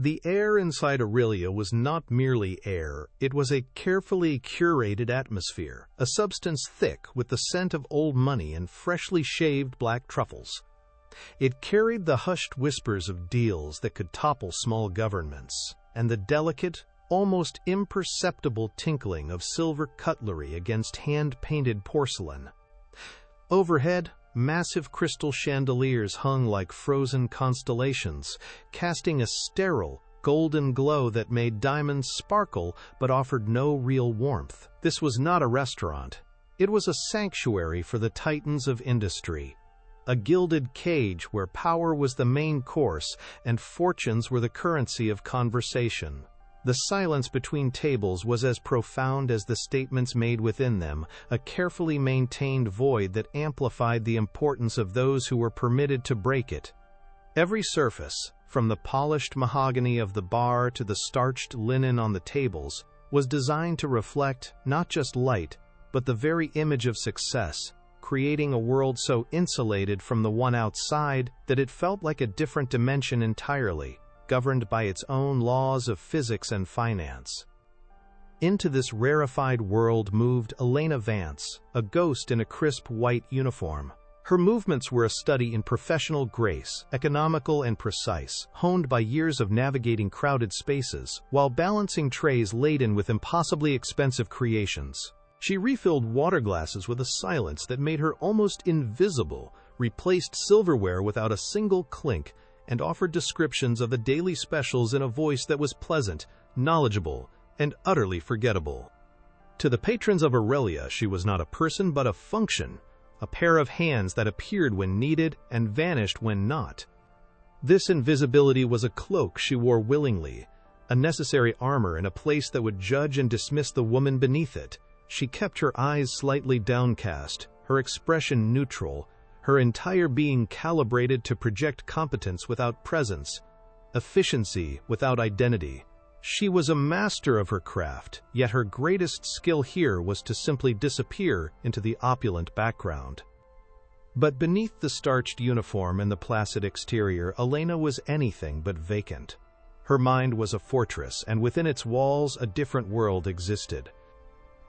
The air inside Aurelia was not merely air, it was a carefully curated atmosphere, a substance thick with the scent of old money and freshly shaved black truffles. It carried the hushed whispers of deals that could topple small governments, and the delicate, almost imperceptible tinkling of silver cutlery against hand-painted porcelain. Overhead, massive crystal chandeliers hung like frozen constellations, casting a sterile, golden glow that made diamonds sparkle but offered no real warmth. This was not a restaurant. It was a sanctuary for the titans of industry, a gilded cage where power was the main course and fortunes were the currency of conversation. The silence between tables was as profound as the statements made within them, a carefully maintained void that amplified the importance of those who were permitted to break it. Every surface, from the polished mahogany of the bar to the starched linen on the tables, was designed to reflect not just light, but the very image of success, creating a world so insulated from the one outside that it felt like a different dimension entirely, governed by its own laws of physics and finance. Into this rarefied world moved Elena Vance, a ghost in a crisp white uniform. Her movements were a study in professional grace, economical and precise, honed by years of navigating crowded spaces, while balancing trays laden with impossibly expensive creations. She refilled water glasses with a silence that made her almost invisible, replaced silverware without a single clink, and offered descriptions of the daily specials in a voice that was pleasant, knowledgeable, and utterly forgettable. To the patrons of Aurelia, she was not a person but a function, a pair of hands that appeared when needed and vanished when not. This invisibility was a cloak she wore willingly, a necessary armor in a place that would judge and dismiss the woman beneath it. She kept her eyes slightly downcast, her expression neutral, her entire being calibrated to project competence without presence, efficiency without identity. She was a master of her craft, yet her greatest skill here was to simply disappear into the opulent background. But beneath the starched uniform and the placid exterior, Elena was anything but vacant. Her mind was a fortress, and within its walls a different world existed.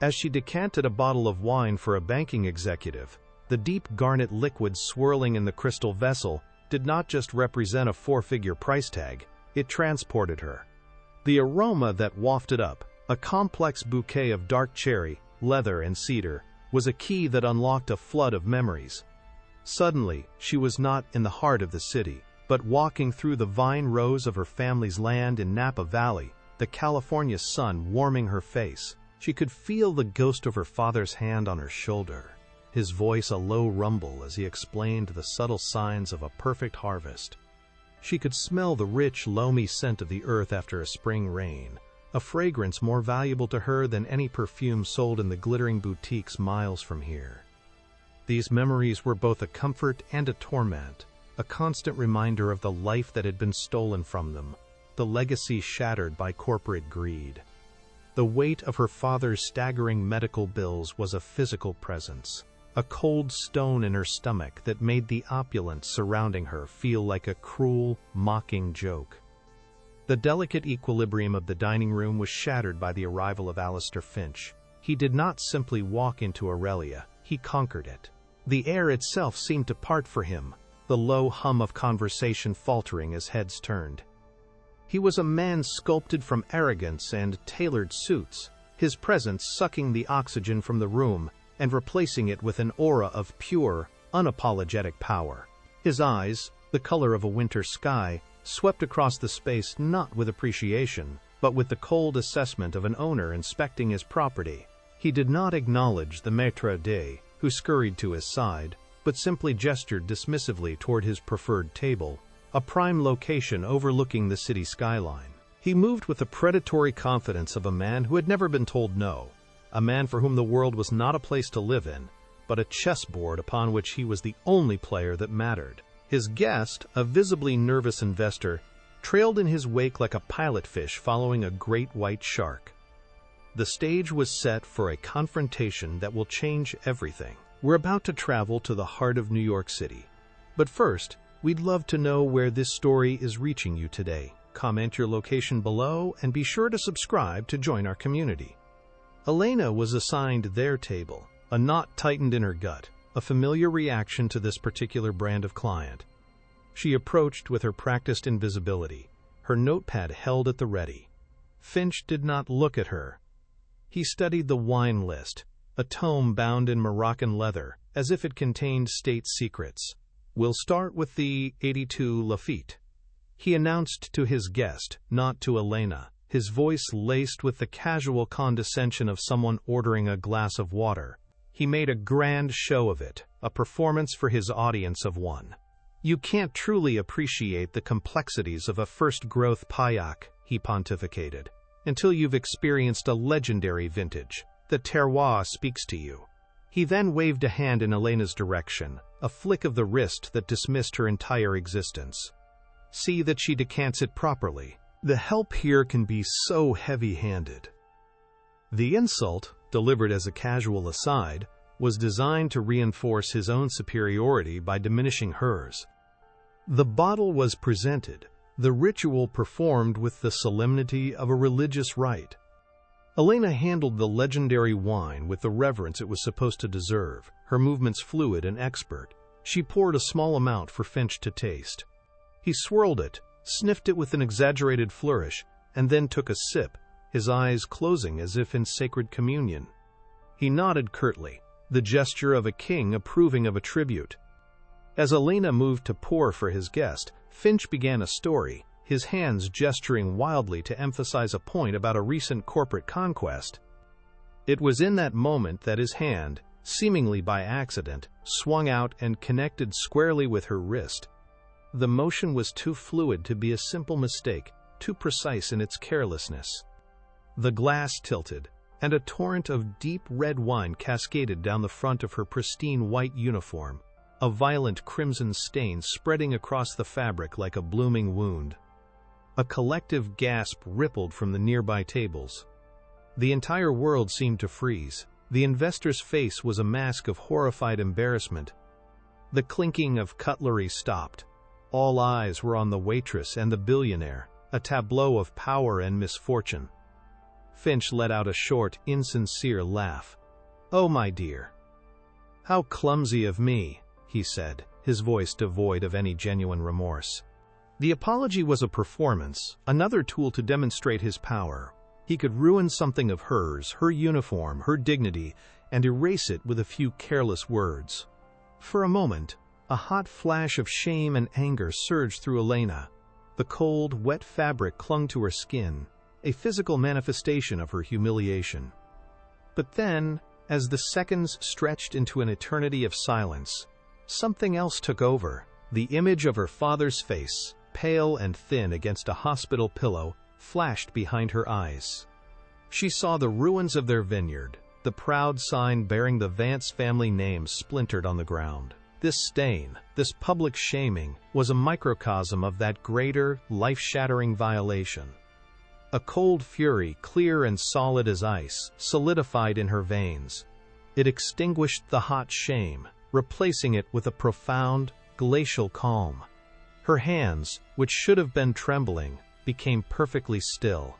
As she decanted a bottle of wine for a banking executive, the deep garnet liquid swirling in the crystal vessel did not just represent a four-figure price tag, it transported her. The aroma that wafted up, a complex bouquet of dark cherry, leather, and cedar, was a key that unlocked a flood of memories. Suddenly, she was not in the heart of the city, but walking through the vine rows of her family's land in Napa Valley, the California sun warming her face. She could feel the ghost of her father's hand on her shoulder, his voice a low rumble as he explained the subtle signs of a perfect harvest. She could smell the rich, loamy scent of the earth after a spring rain, a fragrance more valuable to her than any perfume sold in the glittering boutiques miles from here. These memories were both a comfort and a torment, a constant reminder of the life that had been stolen from them, the legacy shattered by corporate greed. The weight of her father's staggering medical bills was a physical presence, a cold stone in her stomach that made the opulence surrounding her feel like a cruel, mocking joke. The delicate equilibrium of the dining room was shattered by the arrival of Alistair Finch. He did not simply walk into Aurelia, he conquered it. The air itself seemed to part for him, the low hum of conversation faltering as heads turned. He was a man sculpted from arrogance and tailored suits, his presence sucking the oxygen from the room and replacing it with an aura of pure, unapologetic power. His eyes, the color of a winter sky, swept across the space not with appreciation, but with the cold assessment of an owner inspecting his property. He did not acknowledge the maître d', who scurried to his side, but simply gestured dismissively toward his preferred table, a prime location overlooking the city skyline. He moved with the predatory confidence of a man who had never been told no, a man for whom the world was not a place to live in, but a chessboard upon which he was the only player that mattered. His guest, a visibly nervous investor, trailed in his wake like a pilotfish following a great white shark. The stage was set for a confrontation that will change everything. We're about to travel to the heart of New York City. But first, we'd love to know where this story is reaching you today. comment your location below, and be sure to subscribe to join our community. Elena was assigned their table, a knot tightened in her gut, a familiar reaction to this particular brand of client. She approached with her practiced invisibility, her notepad held at the ready. Finch did not look at her. He studied the wine list, a tome bound in Moroccan leather, as if it contained state secrets. "We'll start with the 82 Lafitte," he announced to his guest, not to Elena, his voice laced with the casual condescension of someone ordering a glass of water. He made a grand show of it, a performance for his audience of one. "You can't truly appreciate the complexities of a first-growth Pauillac," he pontificated, "until you've experienced a legendary vintage. The terroir speaks to you." He then waved a hand in Elena's direction, a flick of the wrist that dismissed her entire existence. "See that she decants it properly. The help here can be so heavy-handed." The insult, delivered as a casual aside, was designed to reinforce his own superiority by diminishing hers. The bottle was presented, the ritual performed with the solemnity of a religious rite. Elena handled the legendary wine with the reverence it was supposed to deserve, her movements fluid and expert. She poured a small amount for Finch to taste. He swirled it, sniffed it with an exaggerated flourish, and then took a sip, his eyes closing as if in sacred communion. He nodded curtly, the gesture of a king approving of a tribute. As Elena moved to pour for his guest, Finch began a story, his hands gesturing wildly to emphasize a point about a recent corporate conquest. It was in that moment that his hand, seemingly by accident, swung out and connected squarely with her wrist. The motion was too fluid to be a simple mistake, too precise in its carelessness. The glass tilted, and a torrent of deep red wine cascaded down the front of her pristine white uniform, a violent crimson stain spreading across the fabric like a blooming wound. A collective gasp rippled from the nearby tables. The entire world seemed to freeze. The investor's face was a mask of horrified embarrassment. The clinking of cutlery stopped. All eyes were on the waitress and the billionaire, a tableau of power and misfortune. Finch let out a short, insincere laugh. "Oh, my dear. How clumsy of me," he said, his voice devoid of any genuine remorse. The apology was a performance, another tool to demonstrate his power. He could ruin something of hers, her uniform, her dignity, and erase it with a few careless words. For a moment, a hot flash of shame and anger surged through Elena. The cold, wet fabric clung to her skin, a physical manifestation of her humiliation. But then, as the seconds stretched into an eternity of silence, something else took over. The image of her father's face, pale and thin against a hospital pillow, flashed behind her eyes. She saw the ruins of their vineyard, the proud sign bearing the Vance family name splintered on the ground. This stain, this public shaming, was a microcosm of that greater, life-shattering violation. A cold fury, clear and solid as ice, solidified in her veins. It extinguished the hot shame, replacing it with a profound, glacial calm. Her hands, which should have been trembling, became perfectly still.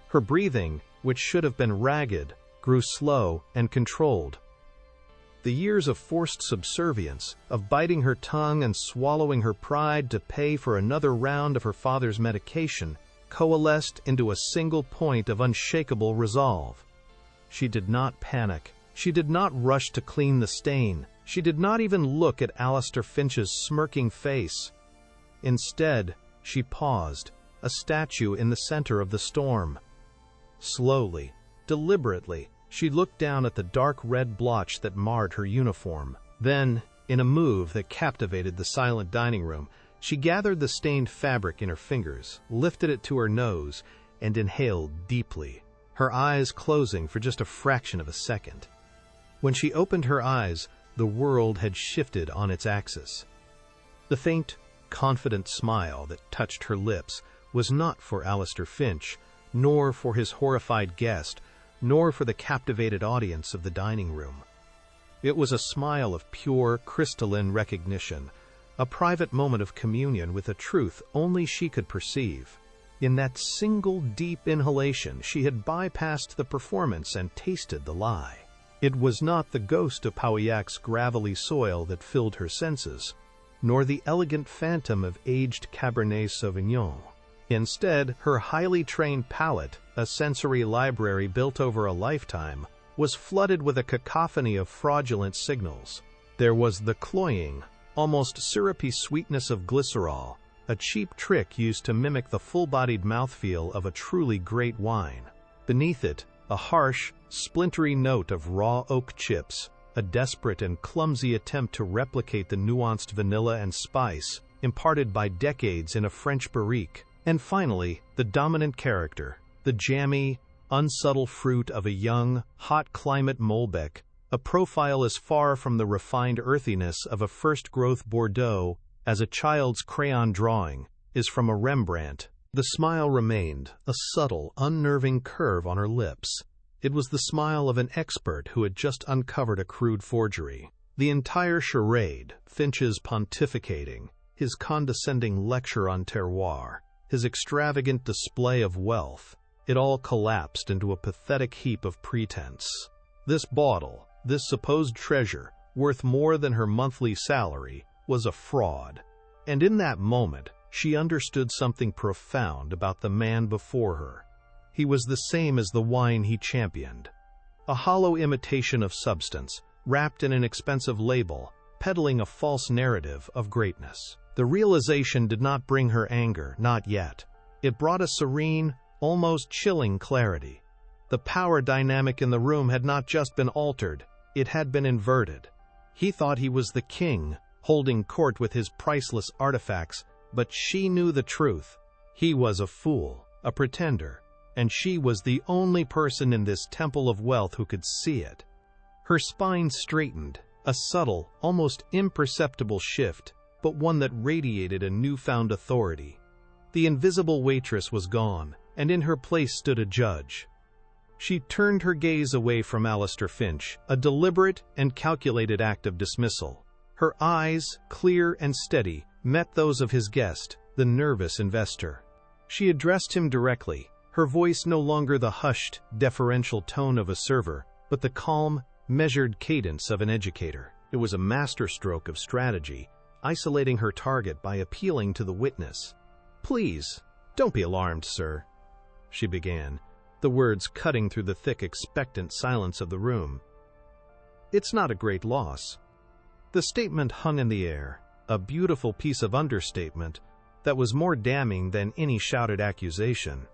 Her breathing, which should have been ragged, grew slow and controlled. The years of forced subservience, of biting her tongue and swallowing her pride to pay for another round of her father's medication, coalesced into a single point of unshakable resolve. She did not panic. She did not rush to clean the stain. She did not even look at Alistair Finch's smirking face. Instead, she paused, a statue in the center of the storm. Slowly, deliberately, she looked down at the dark red blotch that marred her uniform. Then, in a move that captivated the silent dining room, she gathered the stained fabric in her fingers, lifted it to her nose, and inhaled deeply, her eyes closing for just a fraction of a second. When she opened her eyes, the world had shifted on its axis. The faint, confident smile that touched her lips was not for Alistair Finch, nor for his horrified guest, nor for the captivated audience of the dining room. It was a smile of pure, crystalline recognition, a private moment of communion with a truth only she could perceive. In that single deep inhalation, she had bypassed the performance and tasted the lie. It was not the ghost of Pauillac's gravelly soil that filled her senses, nor the elegant phantom of aged Cabernet Sauvignon. Instead, her highly trained palate, a sensory library built over a lifetime, was flooded with a cacophony of fraudulent signals. There was the cloying, almost syrupy sweetness of glycerol, a cheap trick used to mimic the full-bodied mouthfeel of a truly great wine. Beneath it, a harsh, splintery note of raw oak chips, a desperate and clumsy attempt to replicate the nuanced vanilla and spice imparted by decades in a French barrique. And finally, the dominant character, the jammy, unsubtle fruit of a young, hot-climate Malbec, a profile as far from the refined earthiness of a first-growth Bordeaux as a child's crayon drawing is from a Rembrandt. The smile remained, a subtle, unnerving curve on her lips. It was the smile of an expert who had just uncovered a crude forgery. The entire charade, Finch's pontificating, his condescending lecture on terroir, his extravagant display of wealth, it all collapsed into a pathetic heap of pretense. This bauble, this supposed treasure, worth more than her monthly salary, was a fraud. And in that moment, she understood something profound about the man before her. He was the same as the wine he championed. A hollow imitation of substance, wrapped in an expensive label, peddling a false narrative of greatness. The realization did not bring her anger, not yet. It brought a serene, almost chilling clarity. The power dynamic in the room had not just been altered, it had been inverted. He thought he was the king, holding court with his priceless artifacts, but she knew the truth. He was a fool, a pretender, and she was the only person in this temple of wealth who could see it. Her spine straightened, a subtle, almost imperceptible shift, but one that radiated a newfound authority. The invisible waitress was gone, and in her place stood a judge. She turned her gaze away from Alistair Finch, a deliberate and calculated act of dismissal. Her eyes, clear and steady, met those of his guest, the nervous investor. She addressed him directly, her voice no longer the hushed, deferential tone of a server, but the calm, measured cadence of an educator. It was a masterstroke of strategy, isolating her target by appealing to the witness. "Please, don't be alarmed, sir," she began, the words cutting through the thick, expectant silence of the room. "It's not a great loss." The statement hung in the air, a beautiful piece of understatement that was more damning than any shouted accusation.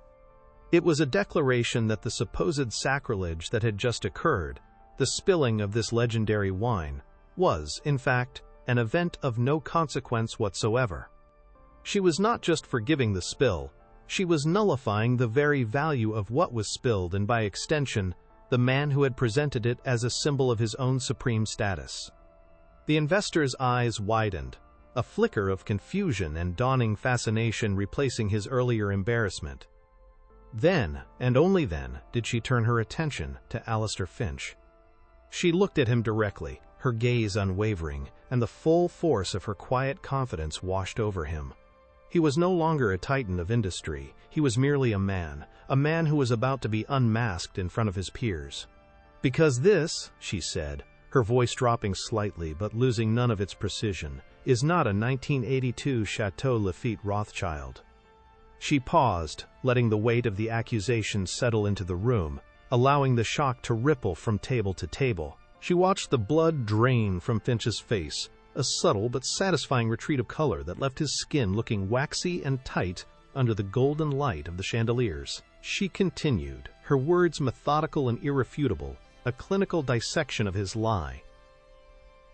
It was a declaration that the supposed sacrilege that had just occurred, the spilling of this legendary wine, was, in fact, an event of no consequence whatsoever. She was not just forgiving the spill, she was nullifying the very value of what was spilled and, by extension, the man who had presented it as a symbol of his own supreme status. The investor's eyes widened, a flicker of confusion and dawning fascination replacing his earlier embarrassment. Then, and only then, did she turn her attention to Alistair Finch. She looked at him directly, her gaze unwavering, and the full force of her quiet confidence washed over him. He was no longer a titan of industry, he was merely a man who was about to be unmasked in front of his peers. "Because this," she said, her voice dropping slightly but losing none of its precision, "is not a 1982 Chateau Lafite Rothschild." She paused, letting the weight of the accusation settle into the room, allowing the shock to ripple from table to table. She watched the blood drain from Finch's face, a subtle but satisfying retreat of color that left his skin looking waxy and tight under the golden light of the chandeliers. She continued, her words methodical and irrefutable, a clinical dissection of his lie.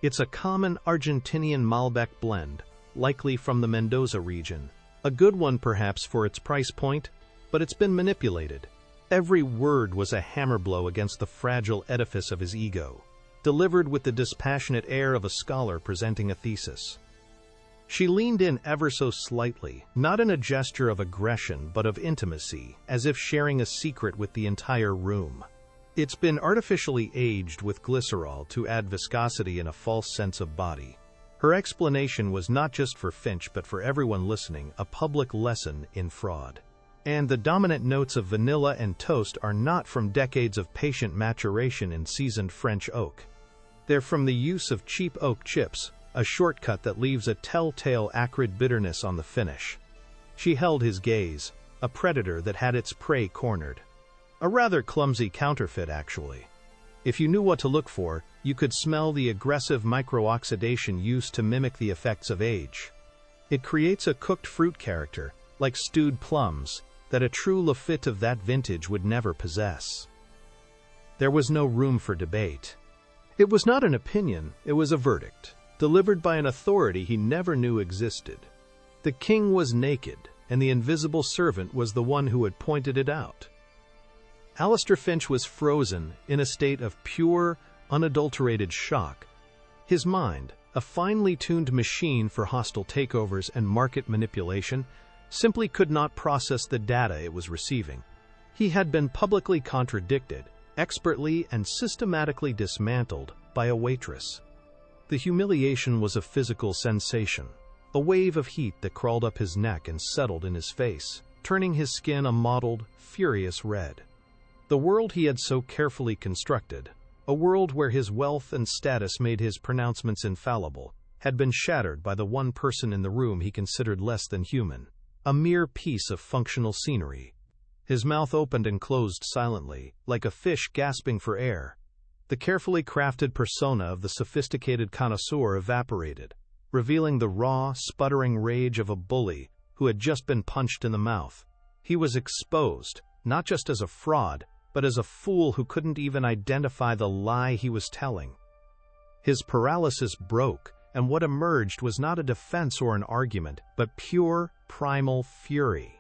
"It's a common Argentinian Malbec blend, likely from the Mendoza region. A good one perhaps for its price point, but it's been manipulated." Every word was a hammer blow against the fragile edifice of his ego, delivered with the dispassionate air of a scholar presenting a thesis. She leaned in ever so slightly, not in a gesture of aggression but of intimacy, as if sharing a secret with the entire room. "It's been artificially aged with glycerol to add viscosity and a false sense of body." Her explanation was not just for Finch but for everyone listening, a public lesson in fraud. And the dominant notes of vanilla and toast are not from decades of patient maturation in seasoned French oak. They're from the use of cheap oak chips, a shortcut that leaves a telltale acrid bitterness on the finish. She held his gaze, a predator that had its prey cornered. A rather clumsy counterfeit, actually. If you knew what to look for, you could smell the aggressive microoxidation used to mimic the effects of age. It creates a cooked fruit character, like stewed plums, that a true Lafitte of that vintage would never possess. There was no room for debate. It was not an opinion, it was a verdict, delivered by an authority he never knew existed. The king was naked, and the invisible servant was the one who had pointed it out. Alistair Finch was frozen in a state of pure, unadulterated shock. His mind, a finely tuned machine for hostile takeovers and market manipulation, simply could not process the data it was receiving. He had been publicly contradicted, expertly and systematically dismantled by a waitress. The humiliation was a physical sensation, a wave of heat that crawled up his neck and settled in his face, turning his skin a mottled, furious red. The world he had so carefully constructed, a world where his wealth and status made his pronouncements infallible, had been shattered by the one person in the room he considered less than human, a mere piece of functional scenery. His mouth opened and closed silently, like a fish gasping for air. The carefully crafted persona of the sophisticated connoisseur evaporated, revealing the raw, sputtering rage of a bully who had just been punched in the mouth. He was exposed, not just as a fraud, but as a fool who couldn't even identify the lie he was telling. His paralysis broke, and what emerged was not a defense or an argument, but pure, primal fury.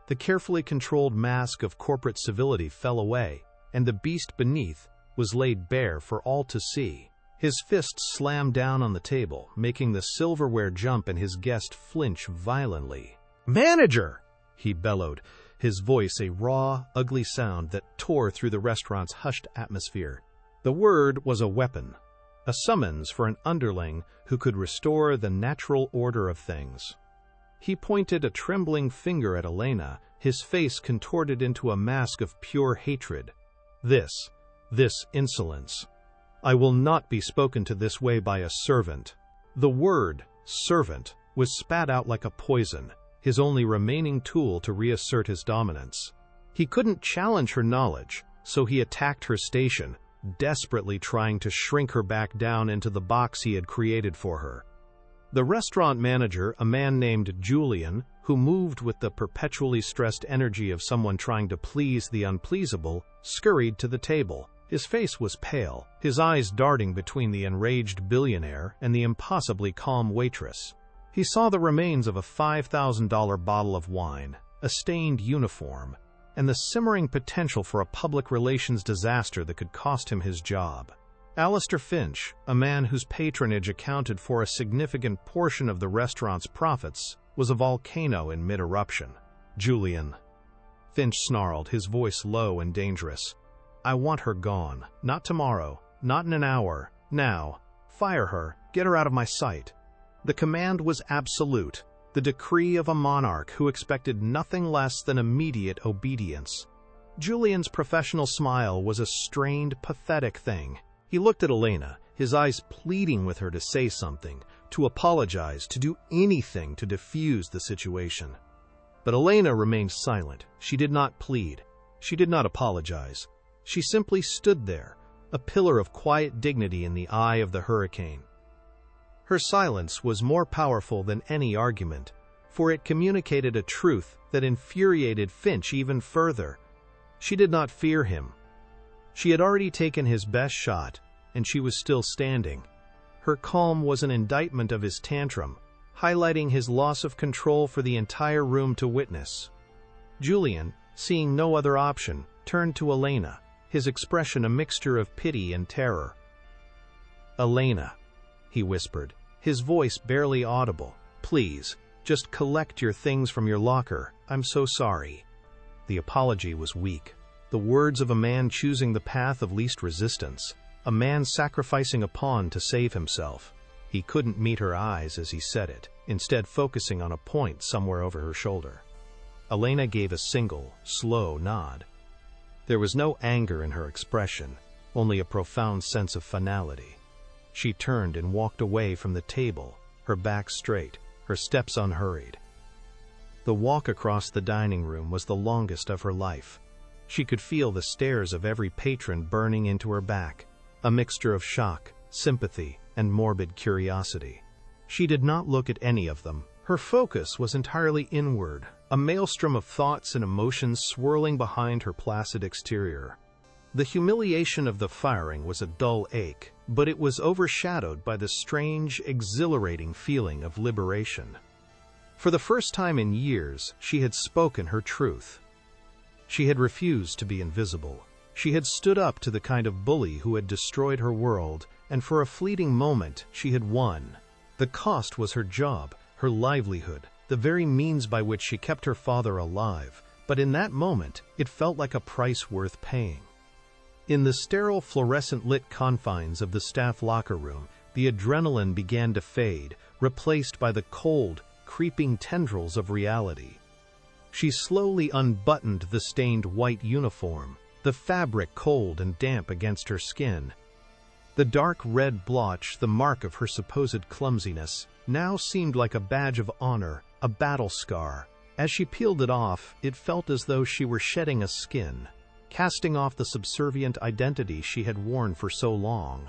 The carefully controlled mask of corporate civility fell away, and the beast beneath was laid bare for all to see. His fist slammed down on the table, making the silverware jump and his guest flinch violently. "Manager!" he bellowed, his voice a raw, ugly sound that tore through the restaurant's hushed atmosphere. The word was a weapon, a summons for an underling who could restore the natural order of things. He pointed a trembling finger at Elena, his face contorted into a mask of pure hatred. This insolence. I will not be spoken to this way by a servant." The word, servant, was spat out like a poison, his only remaining tool to reassert his dominance. He couldn't challenge her knowledge, so he attacked her station, desperately trying to shrink her back down into the box he had created for her. The restaurant manager, a man named Julian, who moved with the perpetually stressed energy of someone trying to please the unpleasable, scurried to the table. His face was pale, his eyes darting between the enraged billionaire and the impossibly calm waitress. He saw the remains of a $5,000 bottle of wine, a stained uniform, and the simmering potential for a public relations disaster that could cost him his job. Alistair Finch, a man whose patronage accounted for a significant portion of the restaurant's profits, was a volcano in mid-eruption. "Julian," Finch snarled, his voice low and dangerous. "I want her gone. Not tomorrow. Not in an hour. Now. Fire her. Get her out of my sight." The command was absolute, the decree of a monarch who expected nothing less than immediate obedience. Julian's professional smile was a strained, pathetic thing. He looked at Elena, his eyes pleading with her to say something, to apologize, to do anything to defuse the situation. But Elena remained silent. She did not plead. She did not apologize. She simply stood there, a pillar of quiet dignity in the eye of the hurricane. Her silence was more powerful than any argument, for it communicated a truth that infuriated Finch even further. She did not fear him. She had already taken his best shot, and she was still standing. Her calm was an indictment of his tantrum, highlighting his loss of control for the entire room to witness. Julian, seeing no other option, turned to Elena, his expression a mixture of pity and terror. "Elena," he whispered, his voice barely audible, "please, just collect your things from your locker. I'm so sorry." The apology was weak. The words of a man choosing the path of least resistance, a man sacrificing a pawn to save himself. He couldn't meet her eyes as he said it, instead focusing on a point somewhere over her shoulder. Elena gave a single, slow nod. There was no anger in her expression, only a profound sense of finality. She turned and walked away from the table, her back straight, her steps unhurried. The walk across the dining room was the longest of her life. She could feel the stares of every patron burning into her back, a mixture of shock, sympathy, and morbid curiosity. She did not look at any of them. Her focus was entirely inward, a maelstrom of thoughts and emotions swirling behind her placid exterior. The humiliation of the firing was a dull ache, but it was overshadowed by the strange, exhilarating feeling of liberation. For the first time in years, she had spoken her truth. She had refused to be invisible. She had stood up to the kind of bully who had destroyed her world, and for a fleeting moment, she had won. The cost was her job, her livelihood, the very means by which she kept her father alive, but in that moment, it felt like a price worth paying. In the sterile fluorescent-lit confines of the staff locker room, the adrenaline began to fade, replaced by the cold, creeping tendrils of reality. She slowly unbuttoned the stained white uniform, the fabric cold and damp against her skin. The dark red blotch, the mark of her supposed clumsiness, now seemed like a badge of honor, a battle scar. As she peeled it off, it felt as though she were shedding a skin, casting off the subservient identity she had worn for so long.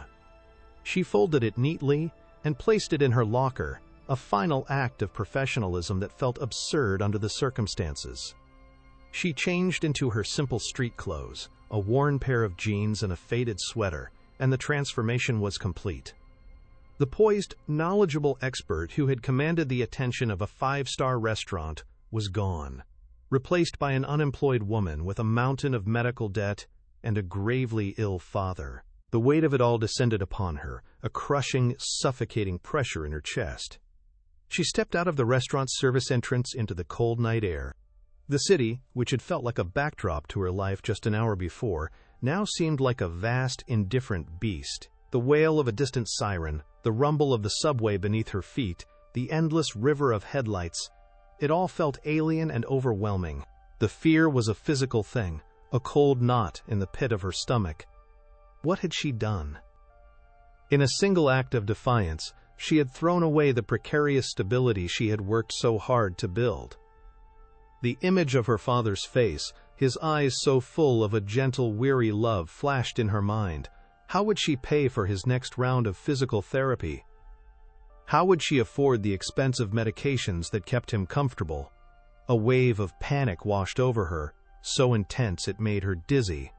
She folded it neatly and placed it in her locker, a final act of professionalism that felt absurd under the circumstances. She changed into her simple street clothes, a worn pair of jeans and a faded sweater, and the transformation was complete. The poised, knowledgeable expert who had commanded the attention of a five-star restaurant was gone, replaced by an unemployed woman with a mountain of medical debt and a gravely ill father. The weight of it all descended upon her, a crushing, suffocating pressure in her chest. She stepped out of the restaurant's service entrance into the cold night air. The city, which had felt like a backdrop to her life just an hour before, now seemed like a vast, indifferent beast. The wail of a distant siren, the rumble of the subway beneath her feet, the endless river of headlights, it all felt alien and overwhelming. The fear was a physical thing, a cold knot in the pit of her stomach. What had she done? In a single act of defiance, she had thrown away the precarious stability she had worked so hard to build. The image of her father's face, his eyes so full of a gentle, weary love, flashed in her mind. How would she pay for his next round of physical therapy? How would she afford the expensive medications that kept him comfortable? A wave of panic washed over her, so intense it made her dizzy.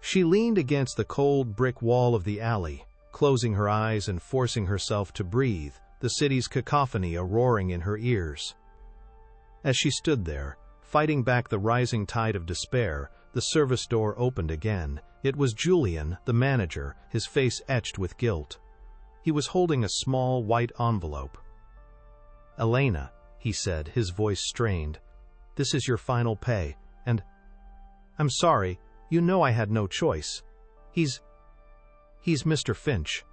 She leaned against the cold brick wall of the alley, closing her eyes and forcing herself to breathe, the city's cacophony roaring in her ears. As she stood there, fighting back the rising tide of despair, the service door opened again. It was Julian, the manager, his face etched with guilt. He was holding a small white envelope. "Elena," he said, his voice strained, "this is your final pay, and I'm sorry, you know I had no choice. He's Mr. Finch."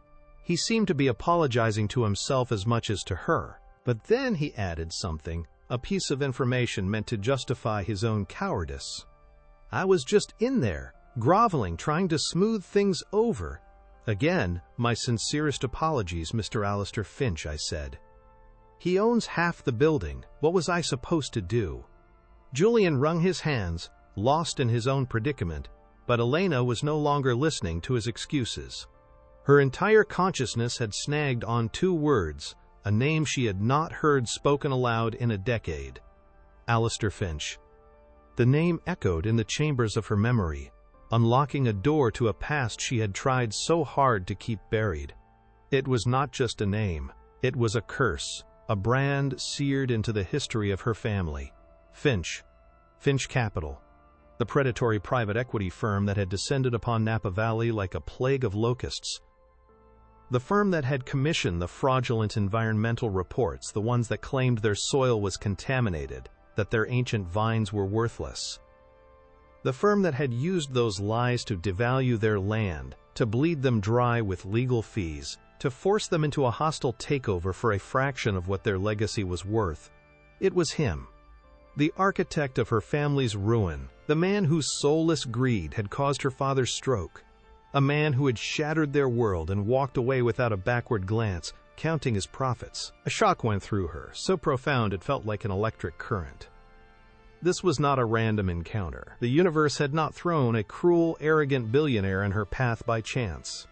He seemed to be apologizing to himself as much as to her, but then he added something, a piece of information meant to justify his own cowardice. "I was just in there, groveling, trying to smooth things over. Again, my sincerest apologies, Mr. Alistair Finch," I said. "He owns half the building. What was I supposed to do?" Julian wrung his hands, lost in his own predicament, but Elena was no longer listening to his excuses. Her entire consciousness had snagged on two words, a name she had not heard spoken aloud in a decade. Alistair Finch. The name echoed in the chambers of her memory, unlocking a door to a past she had tried so hard to keep buried. It was not just a name, it was a curse, a brand seared into the history of her family. Finch. Finch Capital. The predatory private equity firm that had descended upon Napa Valley like a plague of locusts. The firm that had commissioned the fraudulent environmental reports, the ones that claimed their soil was contaminated, that their ancient vines were worthless. The firm that had used those lies to devalue their land, to bleed them dry with legal fees, to force them into a hostile takeover for a fraction of what their legacy was worth. It was him. The architect of her family's ruin, the man whose soulless greed had caused her father's stroke, a man who had shattered their world and walked away without a backward glance, counting his profits. A shock went through her, so profound it felt like an electric current. This was not a random encounter. The universe had not thrown a cruel, arrogant billionaire in her path by chance.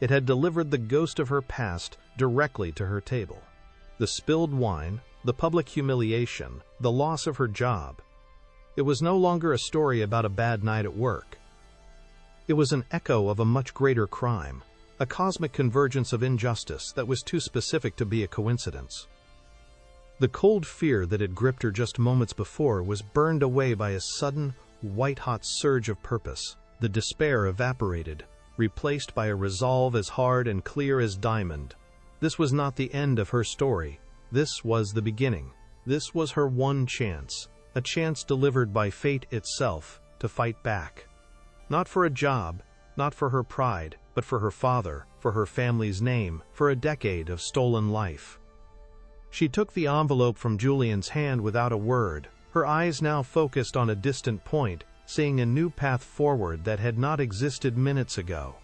It had delivered the ghost of her past directly to her table. The spilled wine, the public humiliation, the loss of her job. It was no longer a story about a bad night at work. It was an echo of a much greater crime, a cosmic convergence of injustice that was too specific to be a coincidence. The cold fear that had gripped her just moments before was burned away by a sudden, white-hot surge of purpose. The despair evaporated, replaced by a resolve as hard and clear as diamond. This was not the end of her story. This was the beginning. This was her one chance, a chance delivered by fate itself, to fight back. Not for a job, not for her pride, but for her father, for her family's name, for a decade of stolen life. She took the envelope from Julian's hand without a word, her eyes now focused on a distant point, seeing a new path forward that had not existed minutes ago.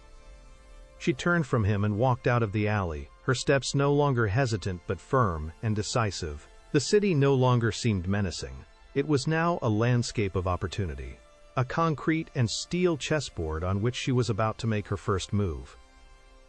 She turned from him and walked out of the alley, her steps no longer hesitant but firm and decisive. The city no longer seemed menacing. It was now a landscape of opportunity, a concrete and steel chessboard on which she was about to make her first move.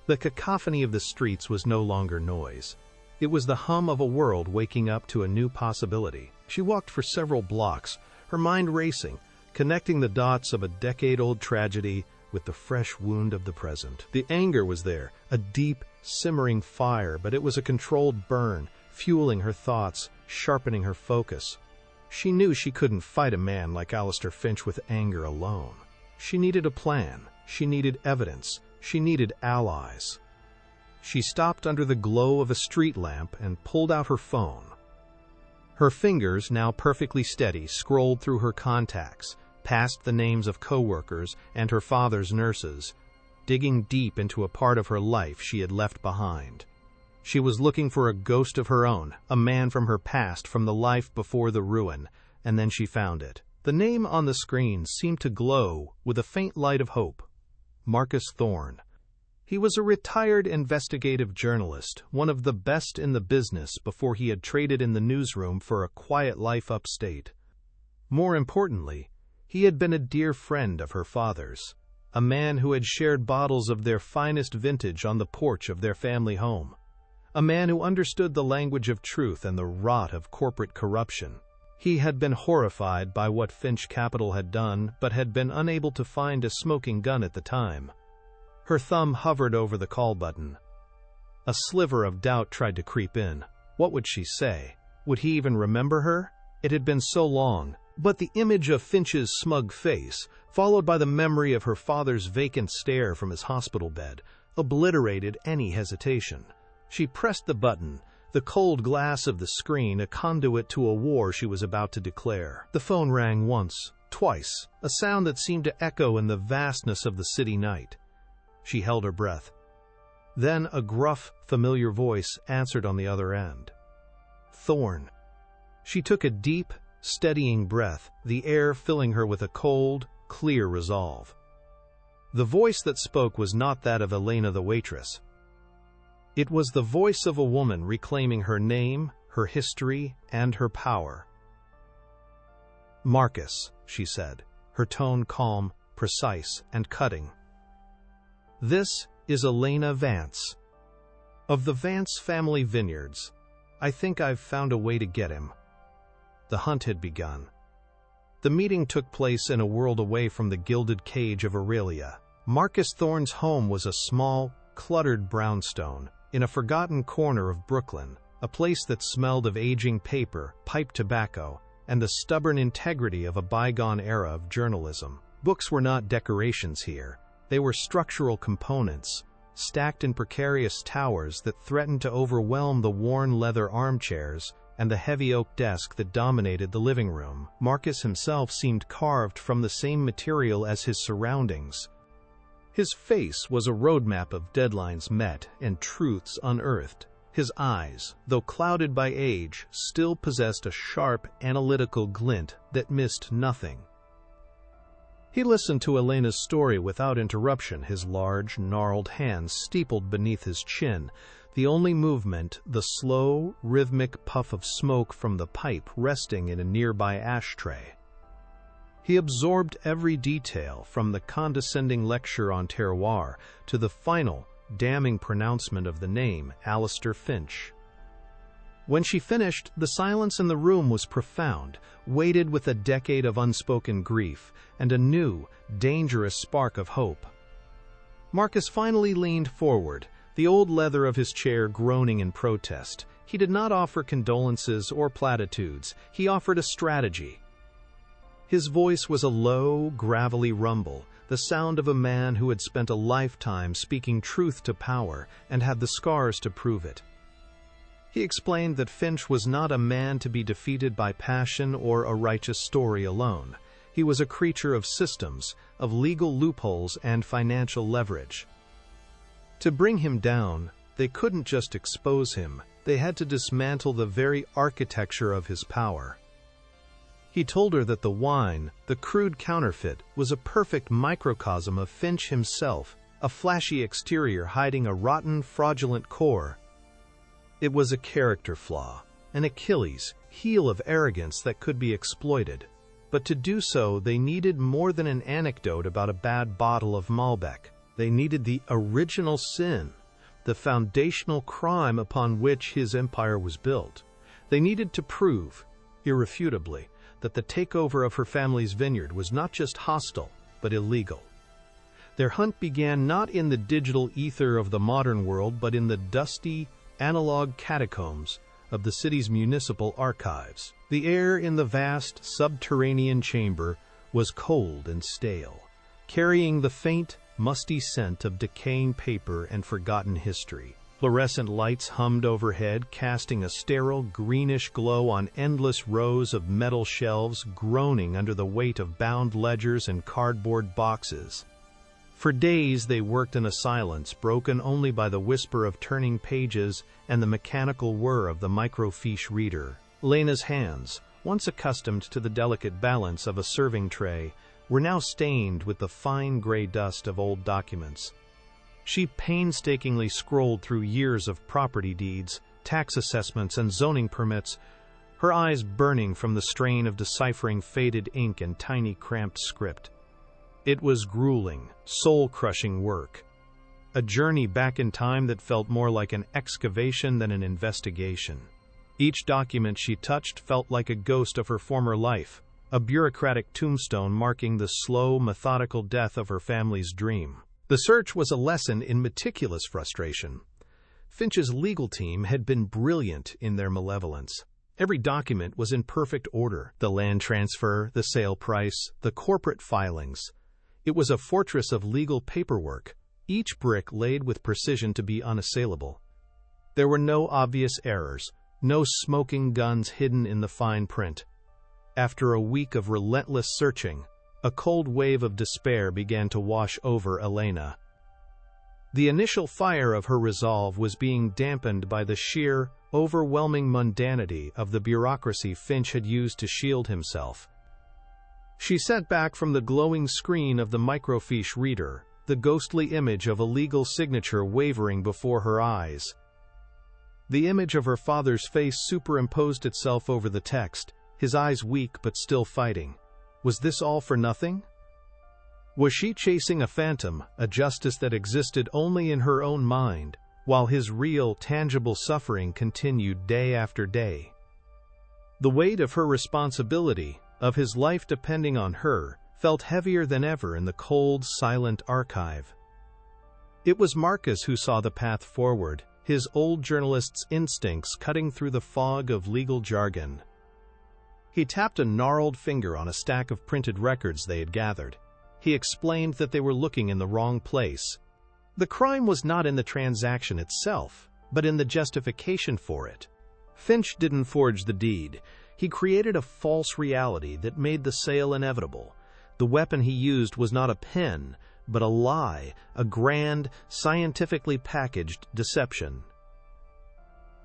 The cacophony of the streets was no longer noise. It was the hum of a world waking up to a new possibility. She walked for several blocks, her mind racing, connecting the dots of a decade-old tragedy with the fresh wound of the present. The anger was there, a deep, simmering fire, but it was a controlled burn, fueling her thoughts, sharpening her focus. She knew she couldn't fight a man like Alistair Finch with anger alone. She needed a plan. She needed evidence. She needed allies. She stopped under the glow of a street lamp and pulled out her phone. Her fingers, now perfectly steady, scrolled through her contacts, past the names of coworkers and her father's nurses, digging deep into a part of her life she had left behind. She was looking for a ghost of her own, a man from her past, from the life before the ruin, and then she found it. The name on the screen seemed to glow with a faint light of hope. Marcus Thorne. He was a retired investigative journalist, one of the best in the business before he had traded in the newsroom for a quiet life upstate. More importantly, he had been a dear friend of her father's, a man who had shared bottles of their finest vintage on the porch of their family home, a man who understood the language of truth and the rot of corporate corruption. He had been horrified by what Finch Capital had done, but had been unable to find a smoking gun at the time. Her thumb hovered over the call button. A sliver of doubt tried to creep in. What would she say? Would he even remember her? It had been so long. But the image of Finch's smug face, followed by the memory of her father's vacant stare from his hospital bed, obliterated any hesitation. She pressed the button, the cold glass of the screen a conduit to a war she was about to declare. The phone rang once, twice, a sound that seemed to echo in the vastness of the city night. She held her breath. Then a gruff, familiar voice answered on the other end. Thorne. She took a deep, steadying breath, the air filling her with a cold, clear resolve. The voice that spoke was not that of Elena the waitress. It was the voice of a woman reclaiming her name, her history, and her power. Marcus, she said, her tone calm, precise, and cutting. This is Elena Vance. Of the Vance family vineyards. I think I've found a way to get him. The hunt had begun. The meeting took place in a world away from the gilded cage of Aurelia. Marcus Thorne's home was a small, cluttered brownstone in a forgotten corner of Brooklyn, a place that smelled of aging paper, pipe tobacco, and the stubborn integrity of a bygone era of journalism. Books were not decorations here. They were structural components, stacked in precarious towers that threatened to overwhelm the worn leather armchairs and the heavy oak desk that dominated the living room. Marcus himself seemed carved from the same material as his surroundings. His face was a roadmap of deadlines met and truths unearthed. His eyes, though clouded by age, still possessed a sharp, analytical glint that missed nothing. He listened to Elena's story without interruption, his large, gnarled hands steepled beneath his chin, the only movement the slow, rhythmic puff of smoke from the pipe resting in a nearby ashtray. He absorbed every detail, from the condescending lecture on terroir to the final, damning pronouncement of the name, Alistair Finch. When she finished, the silence in the room was profound, weighted with a decade of unspoken grief and a new, dangerous spark of hope. Marcus finally leaned forward, the old leather of his chair groaning in protest. He did not offer condolences or platitudes. He offered a strategy. His voice was a low, gravelly rumble, the sound of a man who had spent a lifetime speaking truth to power and had the scars to prove it. He explained that Finch was not a man to be defeated by passion or a righteous story alone. He was a creature of systems, of legal loopholes and financial leverage. To bring him down, they couldn't just expose him, they had to dismantle the very architecture of his power. He told her that the wine, the crude counterfeit, was a perfect microcosm of Finch himself, a flashy exterior hiding a rotten, fraudulent core. It was a character flaw, an Achilles heel of arrogance that could be exploited. But to do so, they needed more than an anecdote about a bad bottle of Malbec. They needed the original sin, the foundational crime upon which his empire was built. They needed to prove, irrefutably, that the takeover of her family's vineyard was not just hostile, but illegal. Their hunt began not in the digital ether of the modern world, but in the dusty, analog catacombs of the city's municipal archives. The air in the vast, subterranean chamber was cold and stale, carrying the faint, musty scent of decaying paper and forgotten history. Fluorescent lights hummed overhead, casting a sterile, greenish glow on endless rows of metal shelves groaning under the weight of bound ledgers and cardboard boxes. For days they worked in a silence broken only by the whisper of turning pages and the mechanical whir of the microfiche reader. Lena's hands, once accustomed to the delicate balance of a serving tray, were now stained with the fine gray dust of old documents. She painstakingly scrolled through years of property deeds, tax assessments, and zoning permits, her eyes burning from the strain of deciphering faded ink and tiny cramped script. It was grueling, soul-crushing work, a journey back in time that felt more like an excavation than an investigation. Each document she touched felt like a ghost of her former life, a bureaucratic tombstone marking the slow, methodical death of her family's dream. The search was a lesson in meticulous frustration. Finch's legal team had been brilliant in their malevolence. Every document was in perfect order: the land transfer, the sale price, the corporate filings. It was a fortress of legal paperwork, each brick laid with precision to be unassailable. There were no obvious errors, no smoking guns hidden in the fine print. After a week of relentless searching, a cold wave of despair began to wash over Elena. The initial fire of her resolve was being dampened by the sheer, overwhelming mundanity of the bureaucracy Finch had used to shield himself. She sat back from the glowing screen of the microfiche reader, the ghostly image of a legal signature wavering before her eyes. The image of her father's face superimposed itself over the text, his eyes weak but still fighting. Was this all for nothing? Was she chasing a phantom, a justice that existed only in her own mind, while his real, tangible suffering continued day after day? The weight of her responsibility, of his life depending on her, felt heavier than ever in the cold, silent archive. It was Marcus who saw the path forward, his old journalist's instincts cutting through the fog of legal jargon. He tapped a gnarled finger on a stack of printed records they had gathered. He explained that they were looking in the wrong place. The crime was not in the transaction itself, but in the justification for it. Finch didn't forge the deed. He created a false reality that made the sale inevitable. The weapon he used was not a pen, but a lie, a grand, scientifically packaged deception.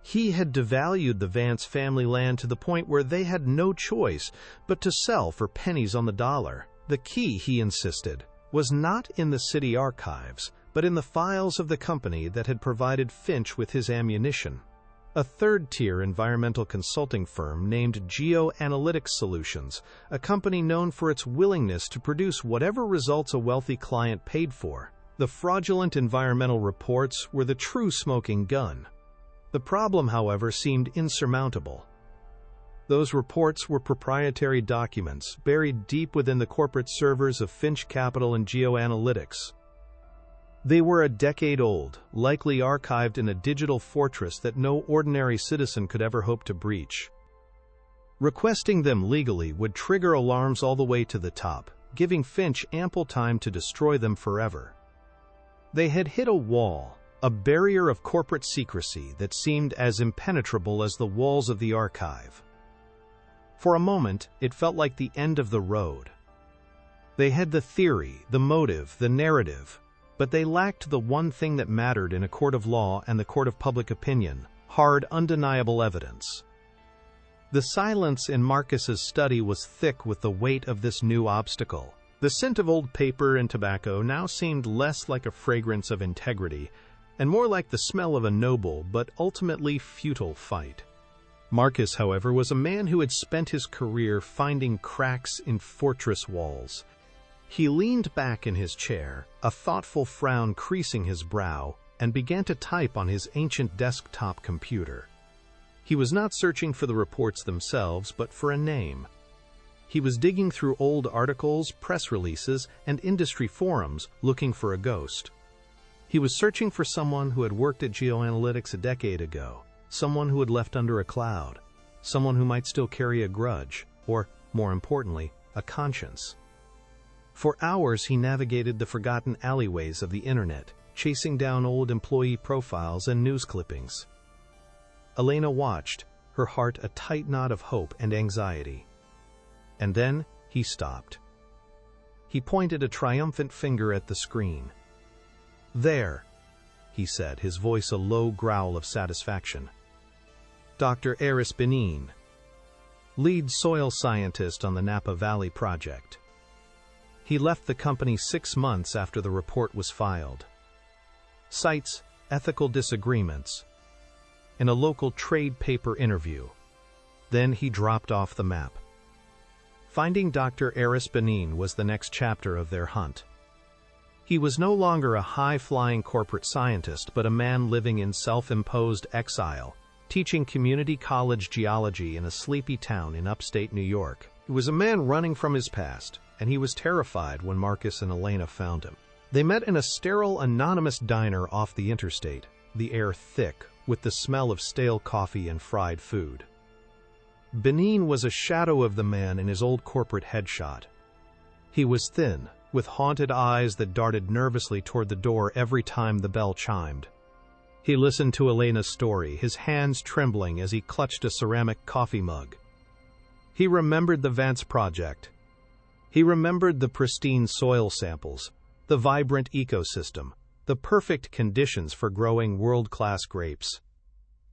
He had devalued the Vance family land to the point where they had no choice but to sell for pennies on the dollar. The key, he insisted, was not in the city archives, but in the files of the company that had provided Finch with his ammunition. A third-tier environmental consulting firm named Geoanalytics Solutions, a company known for its willingness to produce whatever results a wealthy client paid for. The fraudulent environmental reports were the true smoking gun. The problem, however, seemed insurmountable. Those reports were proprietary documents buried deep within the corporate servers of Finch Capital and Geoanalytics. They were a decade old, likely archived in a digital fortress that no ordinary citizen could ever hope to breach. Requesting them legally would trigger alarms all the way to the top, giving Finch ample time to destroy them forever. They had hit a wall, a barrier of corporate secrecy that seemed as impenetrable as the walls of the archive. For a moment, it felt like the end of the road. They had the theory, the motive, the narrative, but they lacked the one thing that mattered in a court of law and the court of public opinion: hard, undeniable evidence. The silence in Marcus's study was thick with the weight of this new obstacle. The scent of old paper and tobacco now seemed less like a fragrance of integrity and more like the smell of a noble but ultimately futile fight. Marcus, however, was a man who had spent his career finding cracks in fortress walls. He leaned back in his chair, a thoughtful frown creasing his brow, and began to type on his ancient desktop computer. He was not searching for the reports themselves, but for a name. He was digging through old articles, press releases, and industry forums, looking for a ghost. He was searching for someone who had worked at Geoanalytics a decade ago, someone who had left under a cloud, someone who might still carry a grudge, or, more importantly, a conscience. For hours he navigated the forgotten alleyways of the internet, chasing down old employee profiles and news clippings. Elena watched, her heart a tight knot of hope and anxiety. And then he stopped. He pointed a triumphant finger at the screen. "There," he said, his voice a low growl of satisfaction. Dr. Aris Benin, lead soil scientist on the Napa Valley project. He left the company 6 months after the report was filed. Cites ethical disagreements in a local trade paper interview. Then he dropped off the map. Finding Dr. Aris Benin was the next chapter of their hunt. He was no longer a high-flying corporate scientist, but a man living in self-imposed exile, teaching community college geology in a sleepy town in upstate New York. He was a man running from his past, and he was terrified when Marcus and Elena found him. They met in a sterile, anonymous diner off the interstate, the air thick with the smell of stale coffee and fried food. Benin was a shadow of the man in his old corporate headshot. He was thin, with haunted eyes that darted nervously toward the door every time the bell chimed. He listened to Elena's story, his hands trembling as he clutched a ceramic coffee mug. He remembered the Vance project. He remembered the pristine soil samples, the vibrant ecosystem, the perfect conditions for growing world-class grapes.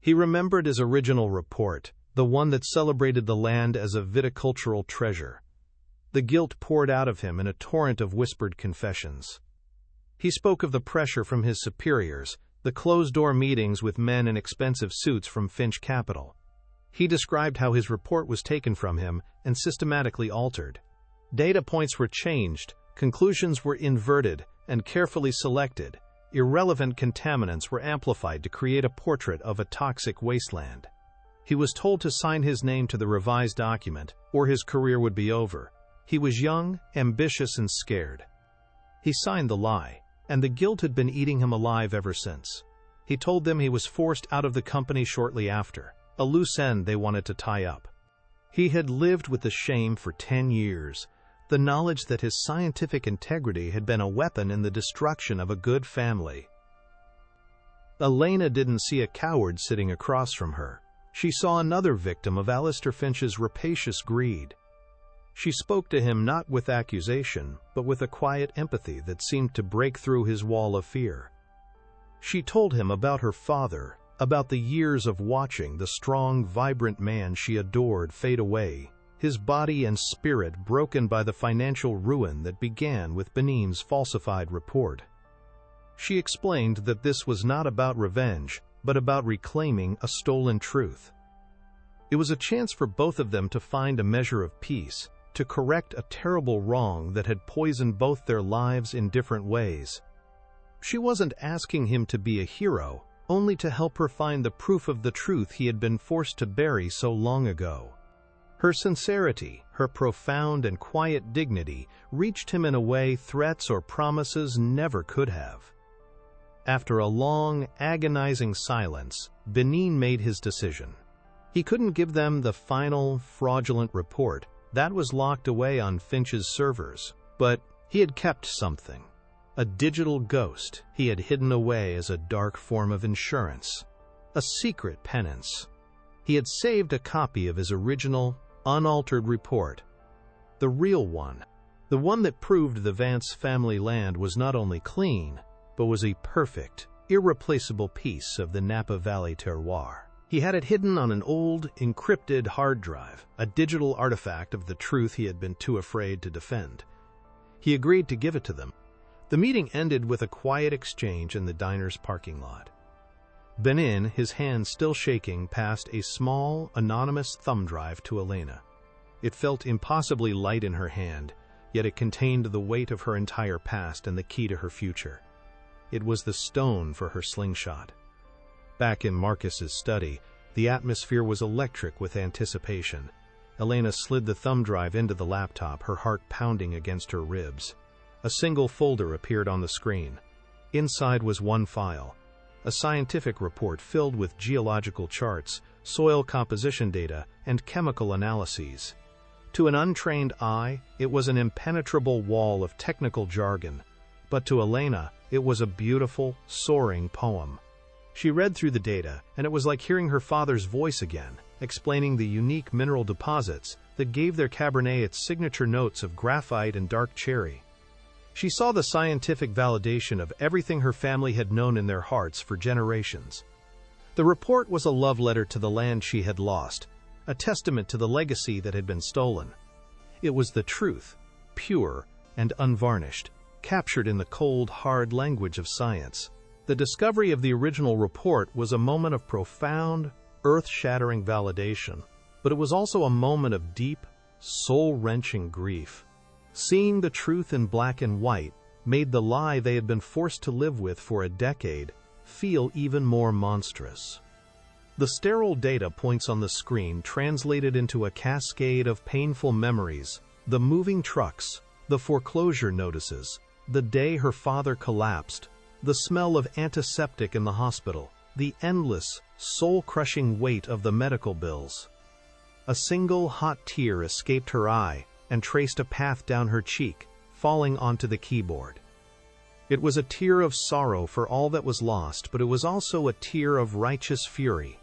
He remembered his original report, the one that celebrated the land as a viticultural treasure. The guilt poured out of him in a torrent of whispered confessions. He spoke of the pressure from his superiors, the closed-door meetings with men in expensive suits from Finch Capital. He described how his report was taken from him and systematically altered. Data points were changed, conclusions were inverted and carefully selected. Irrelevant contaminants were amplified to create a portrait of a toxic wasteland. He was told to sign his name to the revised document, or his career would be over. He was young, ambitious, and scared. He signed the lie, and the guilt had been eating him alive ever since. He told them he was forced out of the company shortly after, a loose end they wanted to tie up. He had lived with the shame for 10 years, the knowledge that his scientific integrity had been a weapon in the destruction of a good family. Elena didn't see a coward sitting across from her. She saw another victim of Alistair Finch's rapacious greed. She spoke to him not with accusation, but with a quiet empathy that seemed to break through his wall of fear. She told him about her father, about the years of watching the strong, vibrant man she adored fade away, his body and spirit broken by the financial ruin that began with Benin's falsified report. She explained that this was not about revenge, but about reclaiming a stolen truth. It was a chance for both of them to find a measure of peace, to correct a terrible wrong that had poisoned both their lives in different ways. She wasn't asking him to be a hero, only to help her find the proof of the truth he had been forced to bury so long ago. Her sincerity, her profound and quiet dignity, reached him in a way threats or promises never could have. After a long, agonizing silence, Benin made his decision. He couldn't give them the final, fraudulent report. That was locked away on Finch's servers, but he had kept something. A digital ghost he had hidden away as a dark form of insurance. A secret penance. He had saved a copy of his original, unaltered report. The real one. The one that proved the Vance family land was not only clean, but was a perfect, irreplaceable piece of the Napa Valley terroir. He had it hidden on an old, encrypted hard drive, a digital artifact of the truth he had been too afraid to defend. He agreed to give it to them. The meeting ended with a quiet exchange in the diner's parking lot. Benin, his hand still shaking, passed a small, anonymous thumb drive to Elena. It felt impossibly light in her hand, yet it contained the weight of her entire past and the key to her future. It was the stone for her slingshot. Back in Marcus's study, the atmosphere was electric with anticipation. Elena slid the thumb drive into the laptop, her heart pounding against her ribs. A single folder appeared on the screen. Inside was one file, a scientific report filled with geological charts, soil composition data, and chemical analyses. To an untrained eye, it was an impenetrable wall of technical jargon, but to Elena, it was a beautiful, soaring poem. She read through the data, and it was like hearing her father's voice again, explaining the unique mineral deposits that gave their Cabernet its signature notes of graphite and dark cherry. She saw the scientific validation of everything her family had known in their hearts for generations. The report was a love letter to the land she had lost, a testament to the legacy that had been stolen. It was the truth, pure and unvarnished, captured in the cold, hard language of science. The discovery of the original report was a moment of profound, earth-shattering validation, but it was also a moment of deep, soul-wrenching grief. Seeing the truth in black and white made the lie they had been forced to live with for a decade feel even more monstrous. The sterile data points on the screen translated into a cascade of painful memories: the moving trucks, the foreclosure notices, the day her father collapsed, the smell of antiseptic in the hospital, the endless, soul-crushing weight of the medical bills. A single hot tear escaped her eye and traced a path down her cheek, falling onto the keyboard. It was a tear of sorrow for all that was lost, but it was also a tear of righteous fury.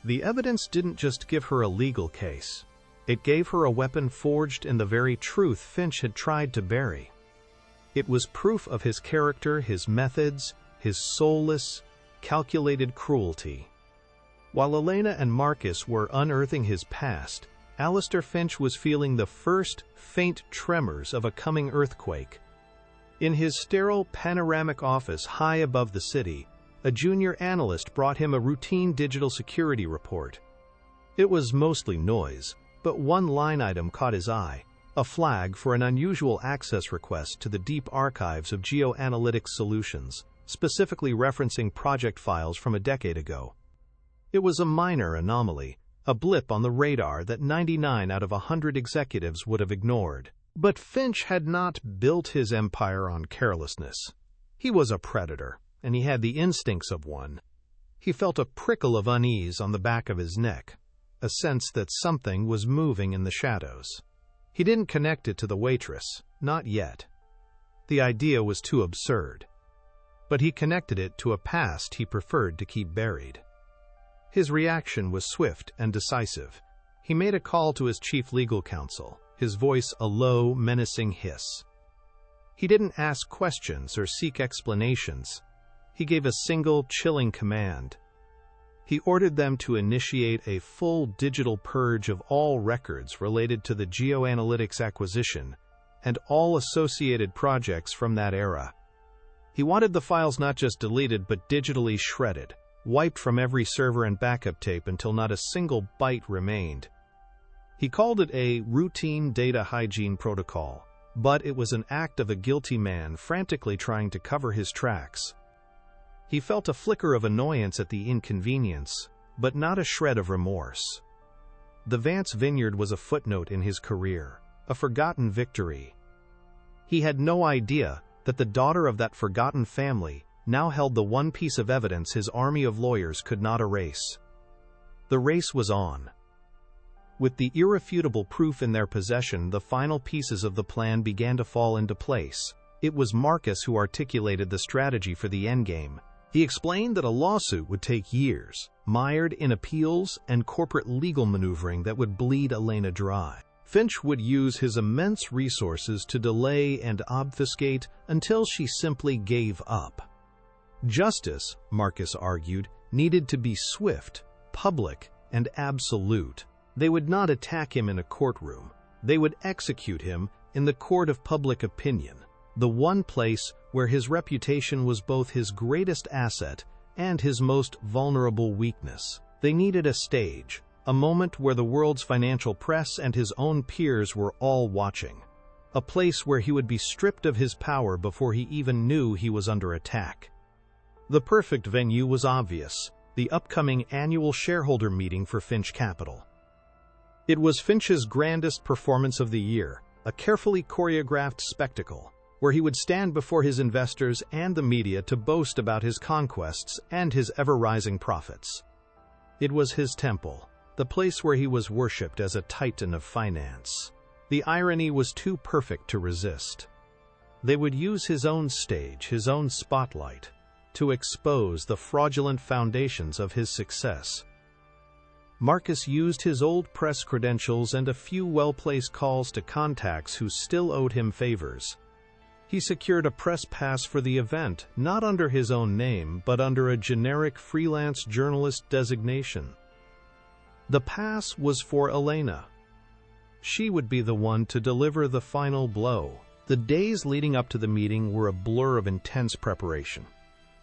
The evidence didn't just give her a legal case. It gave her a weapon forged in the very truth Finch had tried to bury. It was proof of his character, his methods, his soulless, calculated cruelty. While Elena and Marcus were unearthing his past, Alistair Finch was feeling the first faint tremors of a coming earthquake. In his sterile, panoramic office high above the city, a junior analyst brought him a routine digital security report. It was mostly noise, but one line item caught his eye: a flag for an unusual access request to the deep archives of geoanalytics solutions, specifically referencing project files from a decade ago. It was a minor anomaly, a blip on the radar that 99 out of 100 executives would have ignored. But Finch had not built his empire on carelessness. He was a predator, and he had the instincts of one. He felt a prickle of unease on the back of his neck, a sense that something was moving in the shadows. He didn't connect it to the waitress, not yet. The idea was too absurd. But he connected it to a past he preferred to keep buried. His reaction was swift and decisive. He made a call to his chief legal counsel, his voice a low, menacing hiss. He didn't ask questions or seek explanations. He gave a single, chilling command: He ordered them to initiate a full digital purge of all records related to the geoanalytics acquisition and all associated projects from that era. He wanted the files not just deleted but digitally shredded, wiped from every server and backup tape until not a single byte remained. He called it a routine data hygiene protocol, but it was an act of a guilty man frantically trying to cover his tracks. He felt a flicker of annoyance at the inconvenience, but not a shred of remorse. The Vance Vineyard was a footnote in his career, a forgotten victory. He had no idea that the daughter of that forgotten family now held the one piece of evidence his army of lawyers could not erase. The race was on. With the irrefutable proof in their possession, the final pieces of the plan began to fall into place. It was Marcus who articulated the strategy for the endgame. He explained that a lawsuit would take years, mired in appeals and corporate legal maneuvering that would bleed Elena dry. Finch would use his immense resources to delay and obfuscate until she simply gave up. Justice, Marcus argued, needed to be swift, public, and absolute. They would not attack him in a courtroom. They would execute him in the court of public opinion, the one place where his reputation was both his greatest asset and his most vulnerable weakness. They needed a stage, a moment where the world's financial press and his own peers were all watching, a place where he would be stripped of his power before he even knew he was under attack. The perfect venue was obvious: the upcoming annual shareholder meeting for Finch Capital. It was Finch's grandest performance of the year, a carefully choreographed spectacle, where he would stand before his investors and the media to boast about his conquests and his ever-rising profits. It was his temple, the place where he was worshipped as a titan of finance. The irony was too perfect to resist. They would use his own stage, his own spotlight, to expose the fraudulent foundations of his success. Marcus used his old press credentials and a few well-placed calls to contacts who still owed him favors. He secured a press pass for the event, not under his own name, but under a generic freelance journalist designation. The pass was for Elena. She would be the one to deliver the final blow. The days leading up to the meeting were a blur of intense preparation.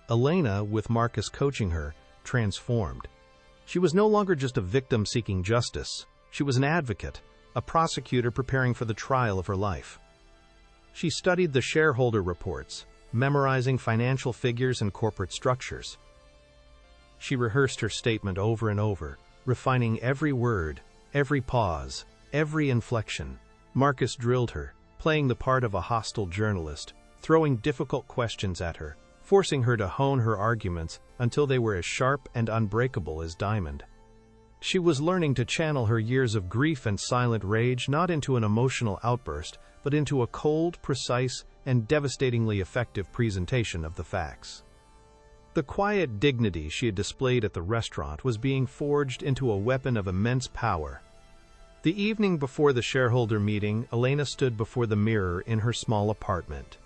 Elena, with Marcus coaching her, transformed. She was no longer just a victim seeking justice. She was an advocate, a prosecutor preparing for the trial of her life. She studied the shareholder reports, memorizing financial figures and corporate structures. She rehearsed her statement over and over, refining every word, every pause, every inflection. Marcus drilled her, playing the part of a hostile journalist, throwing difficult questions at her, forcing her to hone her arguments until they were as sharp and unbreakable as diamond. She was learning to channel her years of grief and silent rage not into an emotional outburst, but into a cold, precise, and devastatingly effective presentation of the facts. The quiet dignity she had displayed at the restaurant was being forged into a weapon of immense power. The evening before the shareholder meeting, Elena stood before the mirror in her small apartment.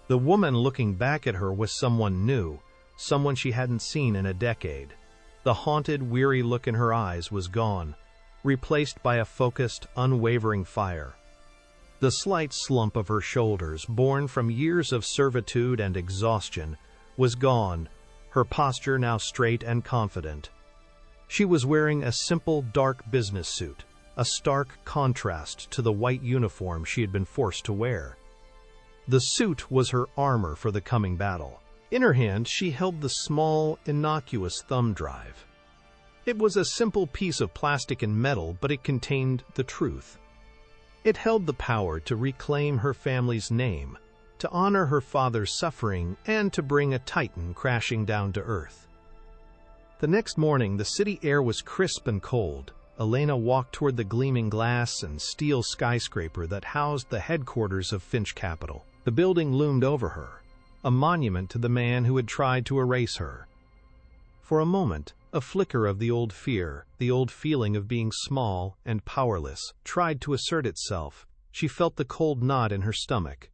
The woman looking back at her was someone new, someone she hadn't seen in a decade. The haunted, weary look in her eyes was gone, replaced by a focused, unwavering fire. The slight slump of her shoulders, born from years of servitude and exhaustion, was gone, her posture now straight and confident. She was wearing a simple, dark business suit, a stark contrast to the white uniform she had been forced to wear. The suit was her armor for the coming battle. In her hand, she held the small, innocuous thumb drive. It was a simple piece of plastic and metal, but it contained the truth. It held the power to reclaim her family's name, to honor her father's suffering, and to bring a titan crashing down to earth. The next morning, the city air was crisp and cold. Elena walked toward the gleaming glass and steel skyscraper that housed the headquarters of Finch Capital. The building loomed over her, a monument to the man who had tried to erase her. For a moment, a flicker of the old fear, the old feeling of being small and powerless, tried to assert itself. She felt the cold knot in her stomach.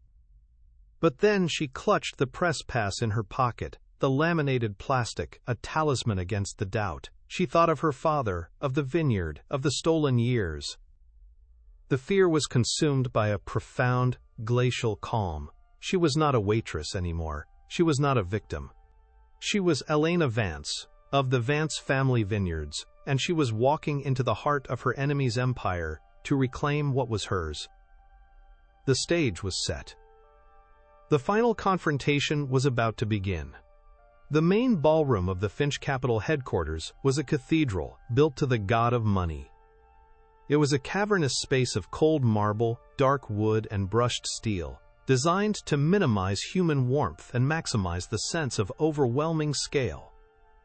But then she clutched the press pass in her pocket, the laminated plastic, a talisman against the doubt. She thought of her father, of the vineyard, of the stolen years. The fear was consumed by a profound, glacial calm. She was not a waitress anymore. She was not a victim. She was Elena Vance, of the Vance family vineyards, and she was walking into the heart of her enemy's empire to reclaim what was hers. The stage was set. The final confrontation was about to begin. The main ballroom of the Finch Capital headquarters was a cathedral built to the god of money. It was a cavernous space of cold marble, dark wood, and brushed steel, designed to minimize human warmth and maximize the sense of overwhelming scale.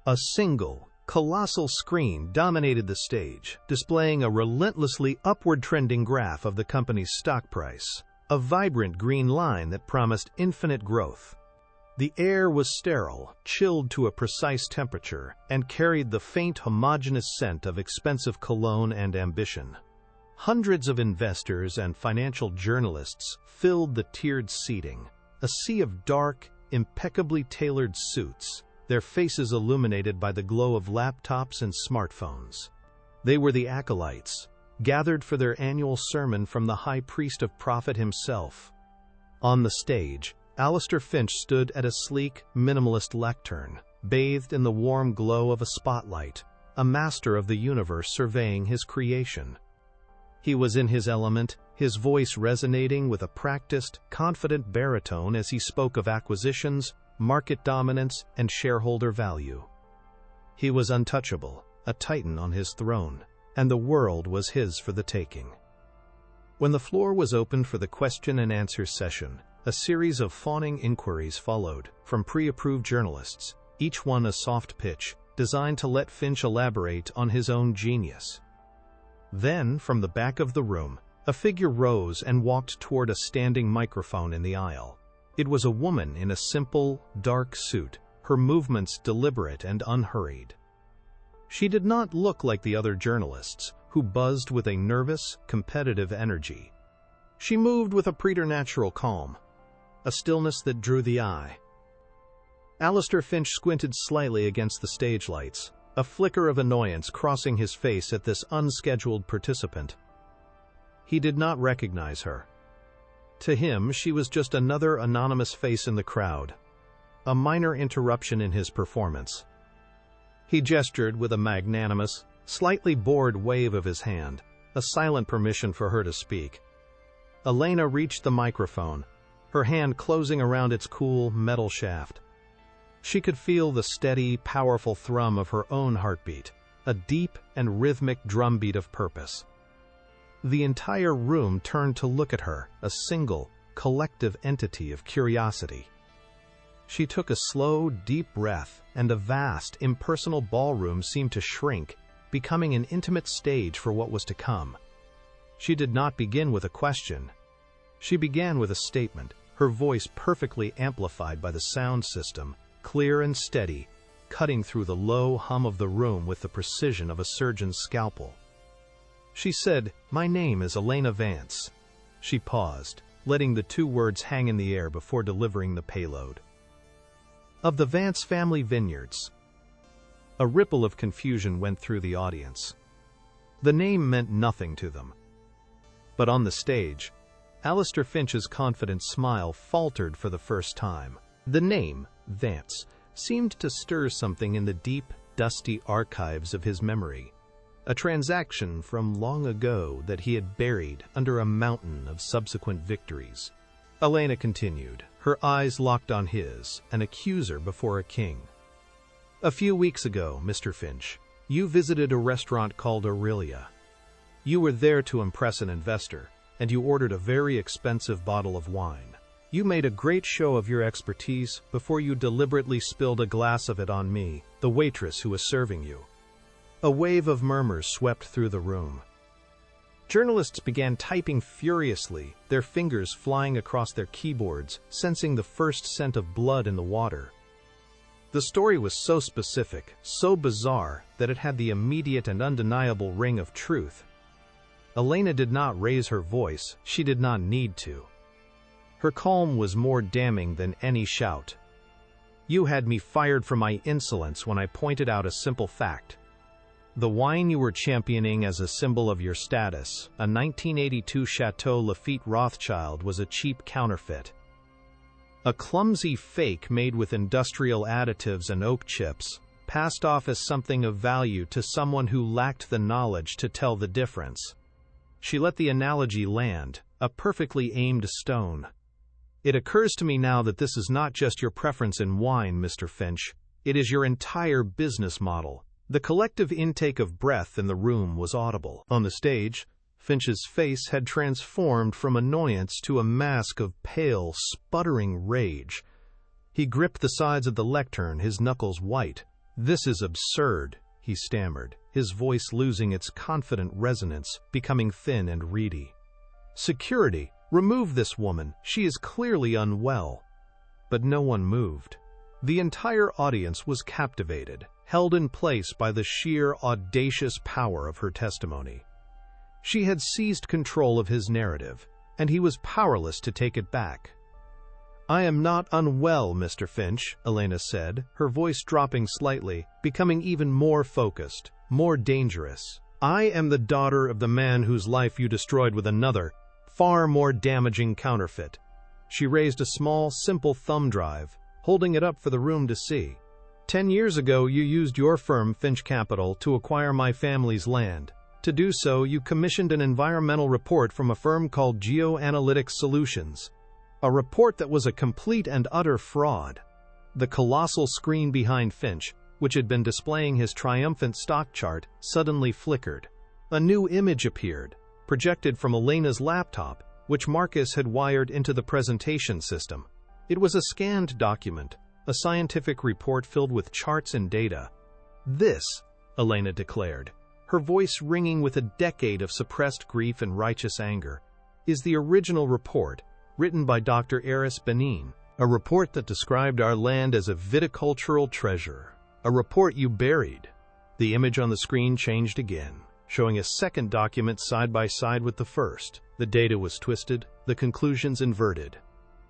A single, colossal screen dominated the stage, displaying a relentlessly upward-trending graph of the company's stock price, a vibrant green line that promised infinite growth. The air was sterile, chilled to a precise temperature, and carried the faint homogeneous scent of expensive cologne and ambition. Hundreds of investors and financial journalists filled the tiered seating, a sea of dark, impeccably tailored suits, their faces illuminated by the glow of laptops and smartphones. They were the acolytes, gathered for their annual sermon from the high priest of profit himself. On the stage, Alistair Finch stood at a sleek, minimalist lectern, bathed in the warm glow of a spotlight, a master of the universe surveying his creation. He was in his element, his voice resonating with a practiced, confident baritone as he spoke of acquisitions, market dominance, and shareholder value. He was untouchable, a titan on his throne, and the world was his for the taking. When the floor was opened for the question and answer session, a series of fawning inquiries followed, from pre-approved journalists, each one a soft pitch, designed to let Finch elaborate on his own genius. Then, from the back of the room, a figure rose and walked toward a standing microphone in the aisle. It was a woman in a simple, dark suit, her movements deliberate and unhurried. She did not look like the other journalists, who buzzed with a nervous, competitive energy. She moved with a preternatural calm, a stillness that drew the eye. Alistair Finch squinted slightly against the stage lights, a flicker of annoyance crossing his face at this unscheduled participant. He did not recognize her. To him, she was just another anonymous face in the crowd, a minor interruption in his performance. He gestured with a magnanimous, slightly bored wave of his hand, a silent permission for her to speak. Elena reached the microphone, her hand closing around its cool, metal shaft. She could feel the steady, powerful thrum of her own heartbeat, a deep and rhythmic drumbeat of purpose. The entire room turned to look at her, a single, collective entity of curiosity. She took a slow, deep breath, and the vast, impersonal ballroom seemed to shrink, becoming an intimate stage for what was to come. She did not begin with a question. She began with a statement, her voice perfectly amplified by the sound system, clear and steady, cutting through the low hum of the room with the precision of a surgeon's scalpel. She said, "My name is Elena Vance." She paused, letting the two words hang in the air before delivering the payload. "Of the Vance family vineyards." A ripple of confusion went through the audience. The name meant nothing to them. But on the stage, Alistair Finch's confident smile faltered for the first time. The name, Vance, seemed to stir something in the deep, dusty archives of his memory. A transaction from long ago that he had buried under a mountain of subsequent victories. Elena continued, her eyes locked on his, an accuser before a king. "A few weeks ago, Mr. Finch, you visited a restaurant called Aurelia. You were there to impress an investor, and you ordered a very expensive bottle of wine. You made a great show of your expertise before you deliberately spilled a glass of it on me, the waitress who was serving you." A wave of murmurs swept through the room. Journalists began typing furiously, their fingers flying across their keyboards, sensing the first scent of blood in the water. The story was so specific, so bizarre, that it had the immediate and undeniable ring of truth. Elena did not raise her voice, she did not need to. Her calm was more damning than any shout. You had me fired for my insolence when I pointed out a simple fact. The wine you were championing as a symbol of your status, a 1982 Chateau Lafite Rothschild, was a cheap counterfeit. A clumsy fake made with industrial additives and oak chips, passed off as something of value to someone who lacked the knowledge to tell the difference. She let the analogy land, a perfectly aimed stone. It occurs to me now that this is not just your preference in wine, Mr. Finch. It is your entire business model. The collective intake of breath in the room was audible. On the stage, Finch's face had transformed from annoyance to a mask of pale, sputtering rage. He gripped the sides of the lectern, his knuckles white. "This is absurd," he stammered, his voice losing its confident resonance, becoming thin and reedy. "Security, remove this woman. She is clearly unwell." But no one moved. The entire audience was captivated, held in place by the sheer, audacious power of her testimony. She had seized control of his narrative, and he was powerless to take it back. "I am not unwell, Mr. Finch," Elena said, her voice dropping slightly, becoming even more focused, more dangerous. "I am the daughter of the man whose life you destroyed with another, far more damaging counterfeit." She raised a small, simple thumb drive, holding it up for the room to see. 10 years ago, you used your firm, Finch Capital, to acquire my family's land. To do so, you commissioned an environmental report from a firm called Geoanalytics Solutions, a report that was a complete and utter fraud. The colossal screen behind Finch, which had been displaying his triumphant stock chart, suddenly flickered. A new image appeared, projected from Elena's laptop, which Marcus had wired into the presentation system. It was a scanned document, a scientific report filled with charts and data. "This," Elena declared, her voice ringing with a decade of suppressed grief and righteous anger, "is the original report, written by Dr. Eris Benin, a report that described our land as a viticultural treasure, a report you buried." The image on the screen changed again, showing a second document side by side with the first. The data was twisted, the conclusions inverted.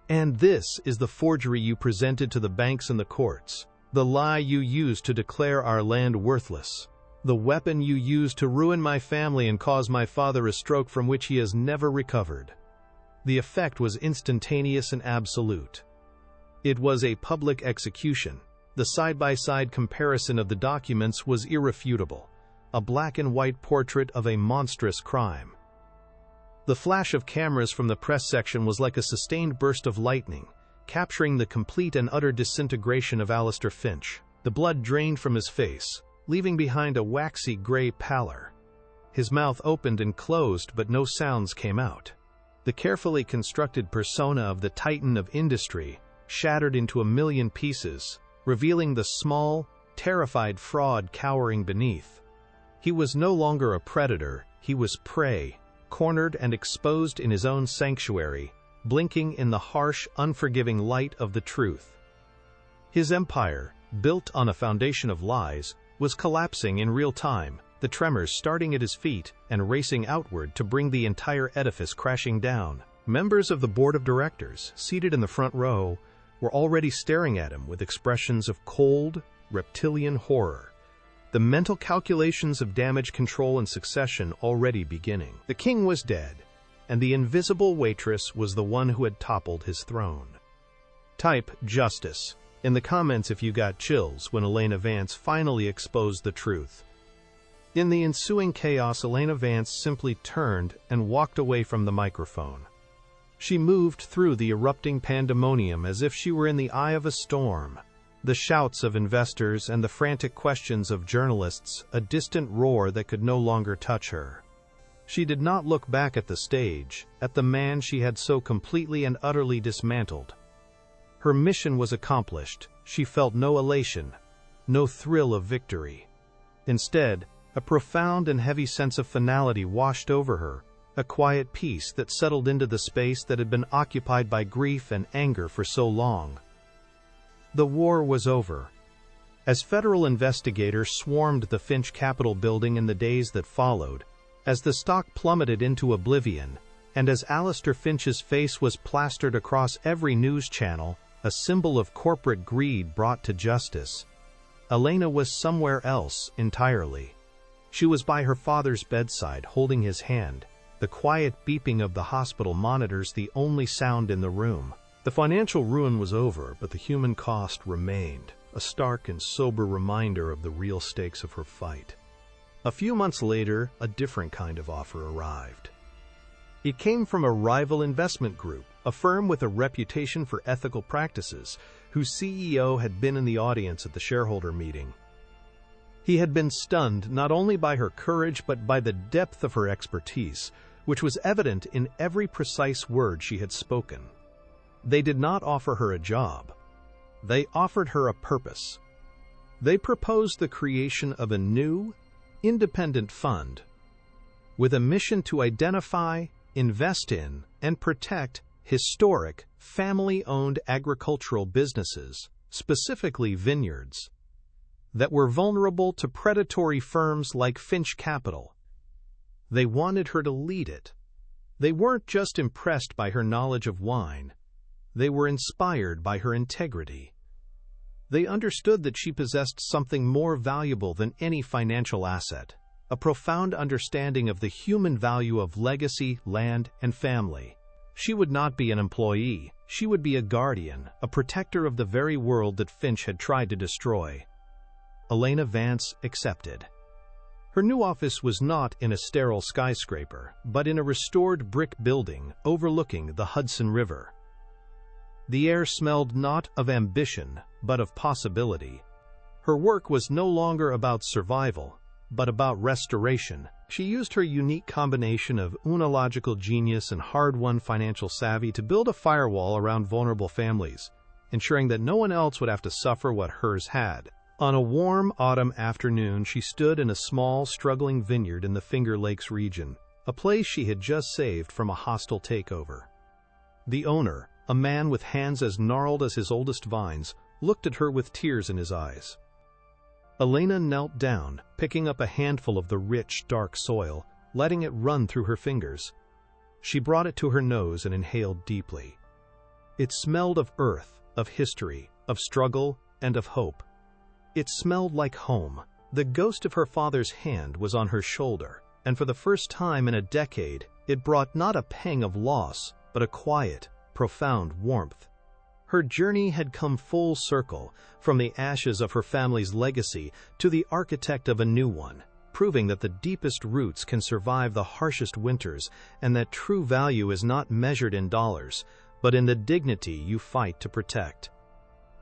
"And this is the forgery you presented to the banks and the courts, the lie you used to declare our land worthless, the weapon you used to ruin my family and cause my father a stroke from which he has never recovered." The effect was instantaneous and absolute. It was a public execution. The side-by-side comparison of the documents was irrefutable, a black-and-white portrait of a monstrous crime. The flash of cameras from the press section was like a sustained burst of lightning, capturing the complete and utter disintegration of Alistair Finch. The blood drained from his face, leaving behind a waxy gray pallor. His mouth opened and closed, but no sounds came out. The carefully constructed persona of the titan of industry shattered into a million pieces, revealing the small, terrified fraud cowering beneath. He was no longer a predator, he was prey, cornered and exposed in his own sanctuary, blinking in the harsh, unforgiving light of the truth. His empire, built on a foundation of lies, was collapsing in real time, the tremors starting at his feet and racing outward to bring the entire edifice crashing down. Members of the board of directors, seated in the front row, were already staring at him with expressions of cold, reptilian horror, the mental calculations of damage control and succession already beginning. The king was dead, and the invisible waitress was the one who had toppled his throne. Type "justice" in the comments if you got chills when Elena Vance finally exposed the truth. In the ensuing chaos, Elena Vance simply turned and walked away from the microphone. She moved through the erupting pandemonium as if she were in the eye of a storm. The shouts of investors and the frantic questions of journalists, a distant roar that could no longer touch her. She did not look back at the stage, at the man she had so completely and utterly dismantled. Her mission was accomplished. She felt no elation, no thrill of victory. Instead, a profound and heavy sense of finality washed over her, a quiet peace that settled into the space that had been occupied by grief and anger for so long. The war was over. As federal investigators swarmed the Finch Capitol building in the days that followed, as the stock plummeted into oblivion, and as Alistair Finch's face was plastered across every news channel, a symbol of corporate greed brought to justice. Elena was somewhere else entirely. She was by her father's bedside, holding his hand, the quiet beeping of the hospital monitors the only sound in the room. The financial ruin was over, but the human cost remained, a stark and sober reminder of the real stakes of her fight. A few months later, a different kind of offer arrived. It came from a rival investment group, a firm with a reputation for ethical practices, whose CEO had been in the audience at the shareholder meeting. He had been stunned not only by her courage but by the depth of her expertise, which was evident in every precise word she had spoken. They did not offer her a job. They offered her a purpose. They proposed the creation of a new, independent fund with a mission to identify, invest in, and protect historic, family-owned agricultural businesses, specifically vineyards, that were vulnerable to predatory firms like Finch Capital. They wanted her to lead it. They weren't just impressed by her knowledge of wine. They were inspired by her integrity. They understood that she possessed something more valuable than any financial asset, a profound understanding of the human value of legacy, land, and family. She would not be an employee. She would be a guardian, a protector of the very world that Finch had tried to destroy. Elena Vance accepted. Her new office was not in a sterile skyscraper, but in a restored brick building overlooking the Hudson River. The air smelled not of ambition, but of possibility. Her work was no longer about survival, but about restoration. She used her unique combination of oenological genius and hard-won financial savvy to build a firewall around vulnerable families, ensuring that no one else would have to suffer what hers had. On a warm autumn afternoon, she stood in a small, struggling vineyard in the Finger Lakes region, a place she had just saved from a hostile takeover. The owner, a man with hands as gnarled as his oldest vines, looked at her with tears in his eyes. Elena knelt down, picking up a handful of the rich, dark soil, letting it run through her fingers. She brought it to her nose and inhaled deeply. It smelled of earth, of history, of struggle, and of hope. It smelled like home. The ghost of her father's hand was on her shoulder, and for the first time in a decade, it brought not a pang of loss, but a quiet, profound warmth. Her journey had come full circle, from the ashes of her family's legacy to the architect of a new one, proving that the deepest roots can survive the harshest winters and that true value is not measured in dollars, but in the dignity you fight to protect.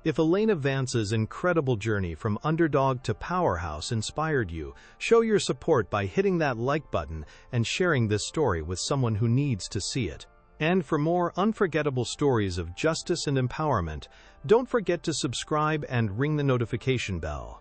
If Elena Vance's incredible journey from underdog to powerhouse inspired you, show your support by hitting that like button and sharing this story with someone who needs to see it. And for more unforgettable stories of justice and empowerment, don't forget to subscribe and ring the notification bell.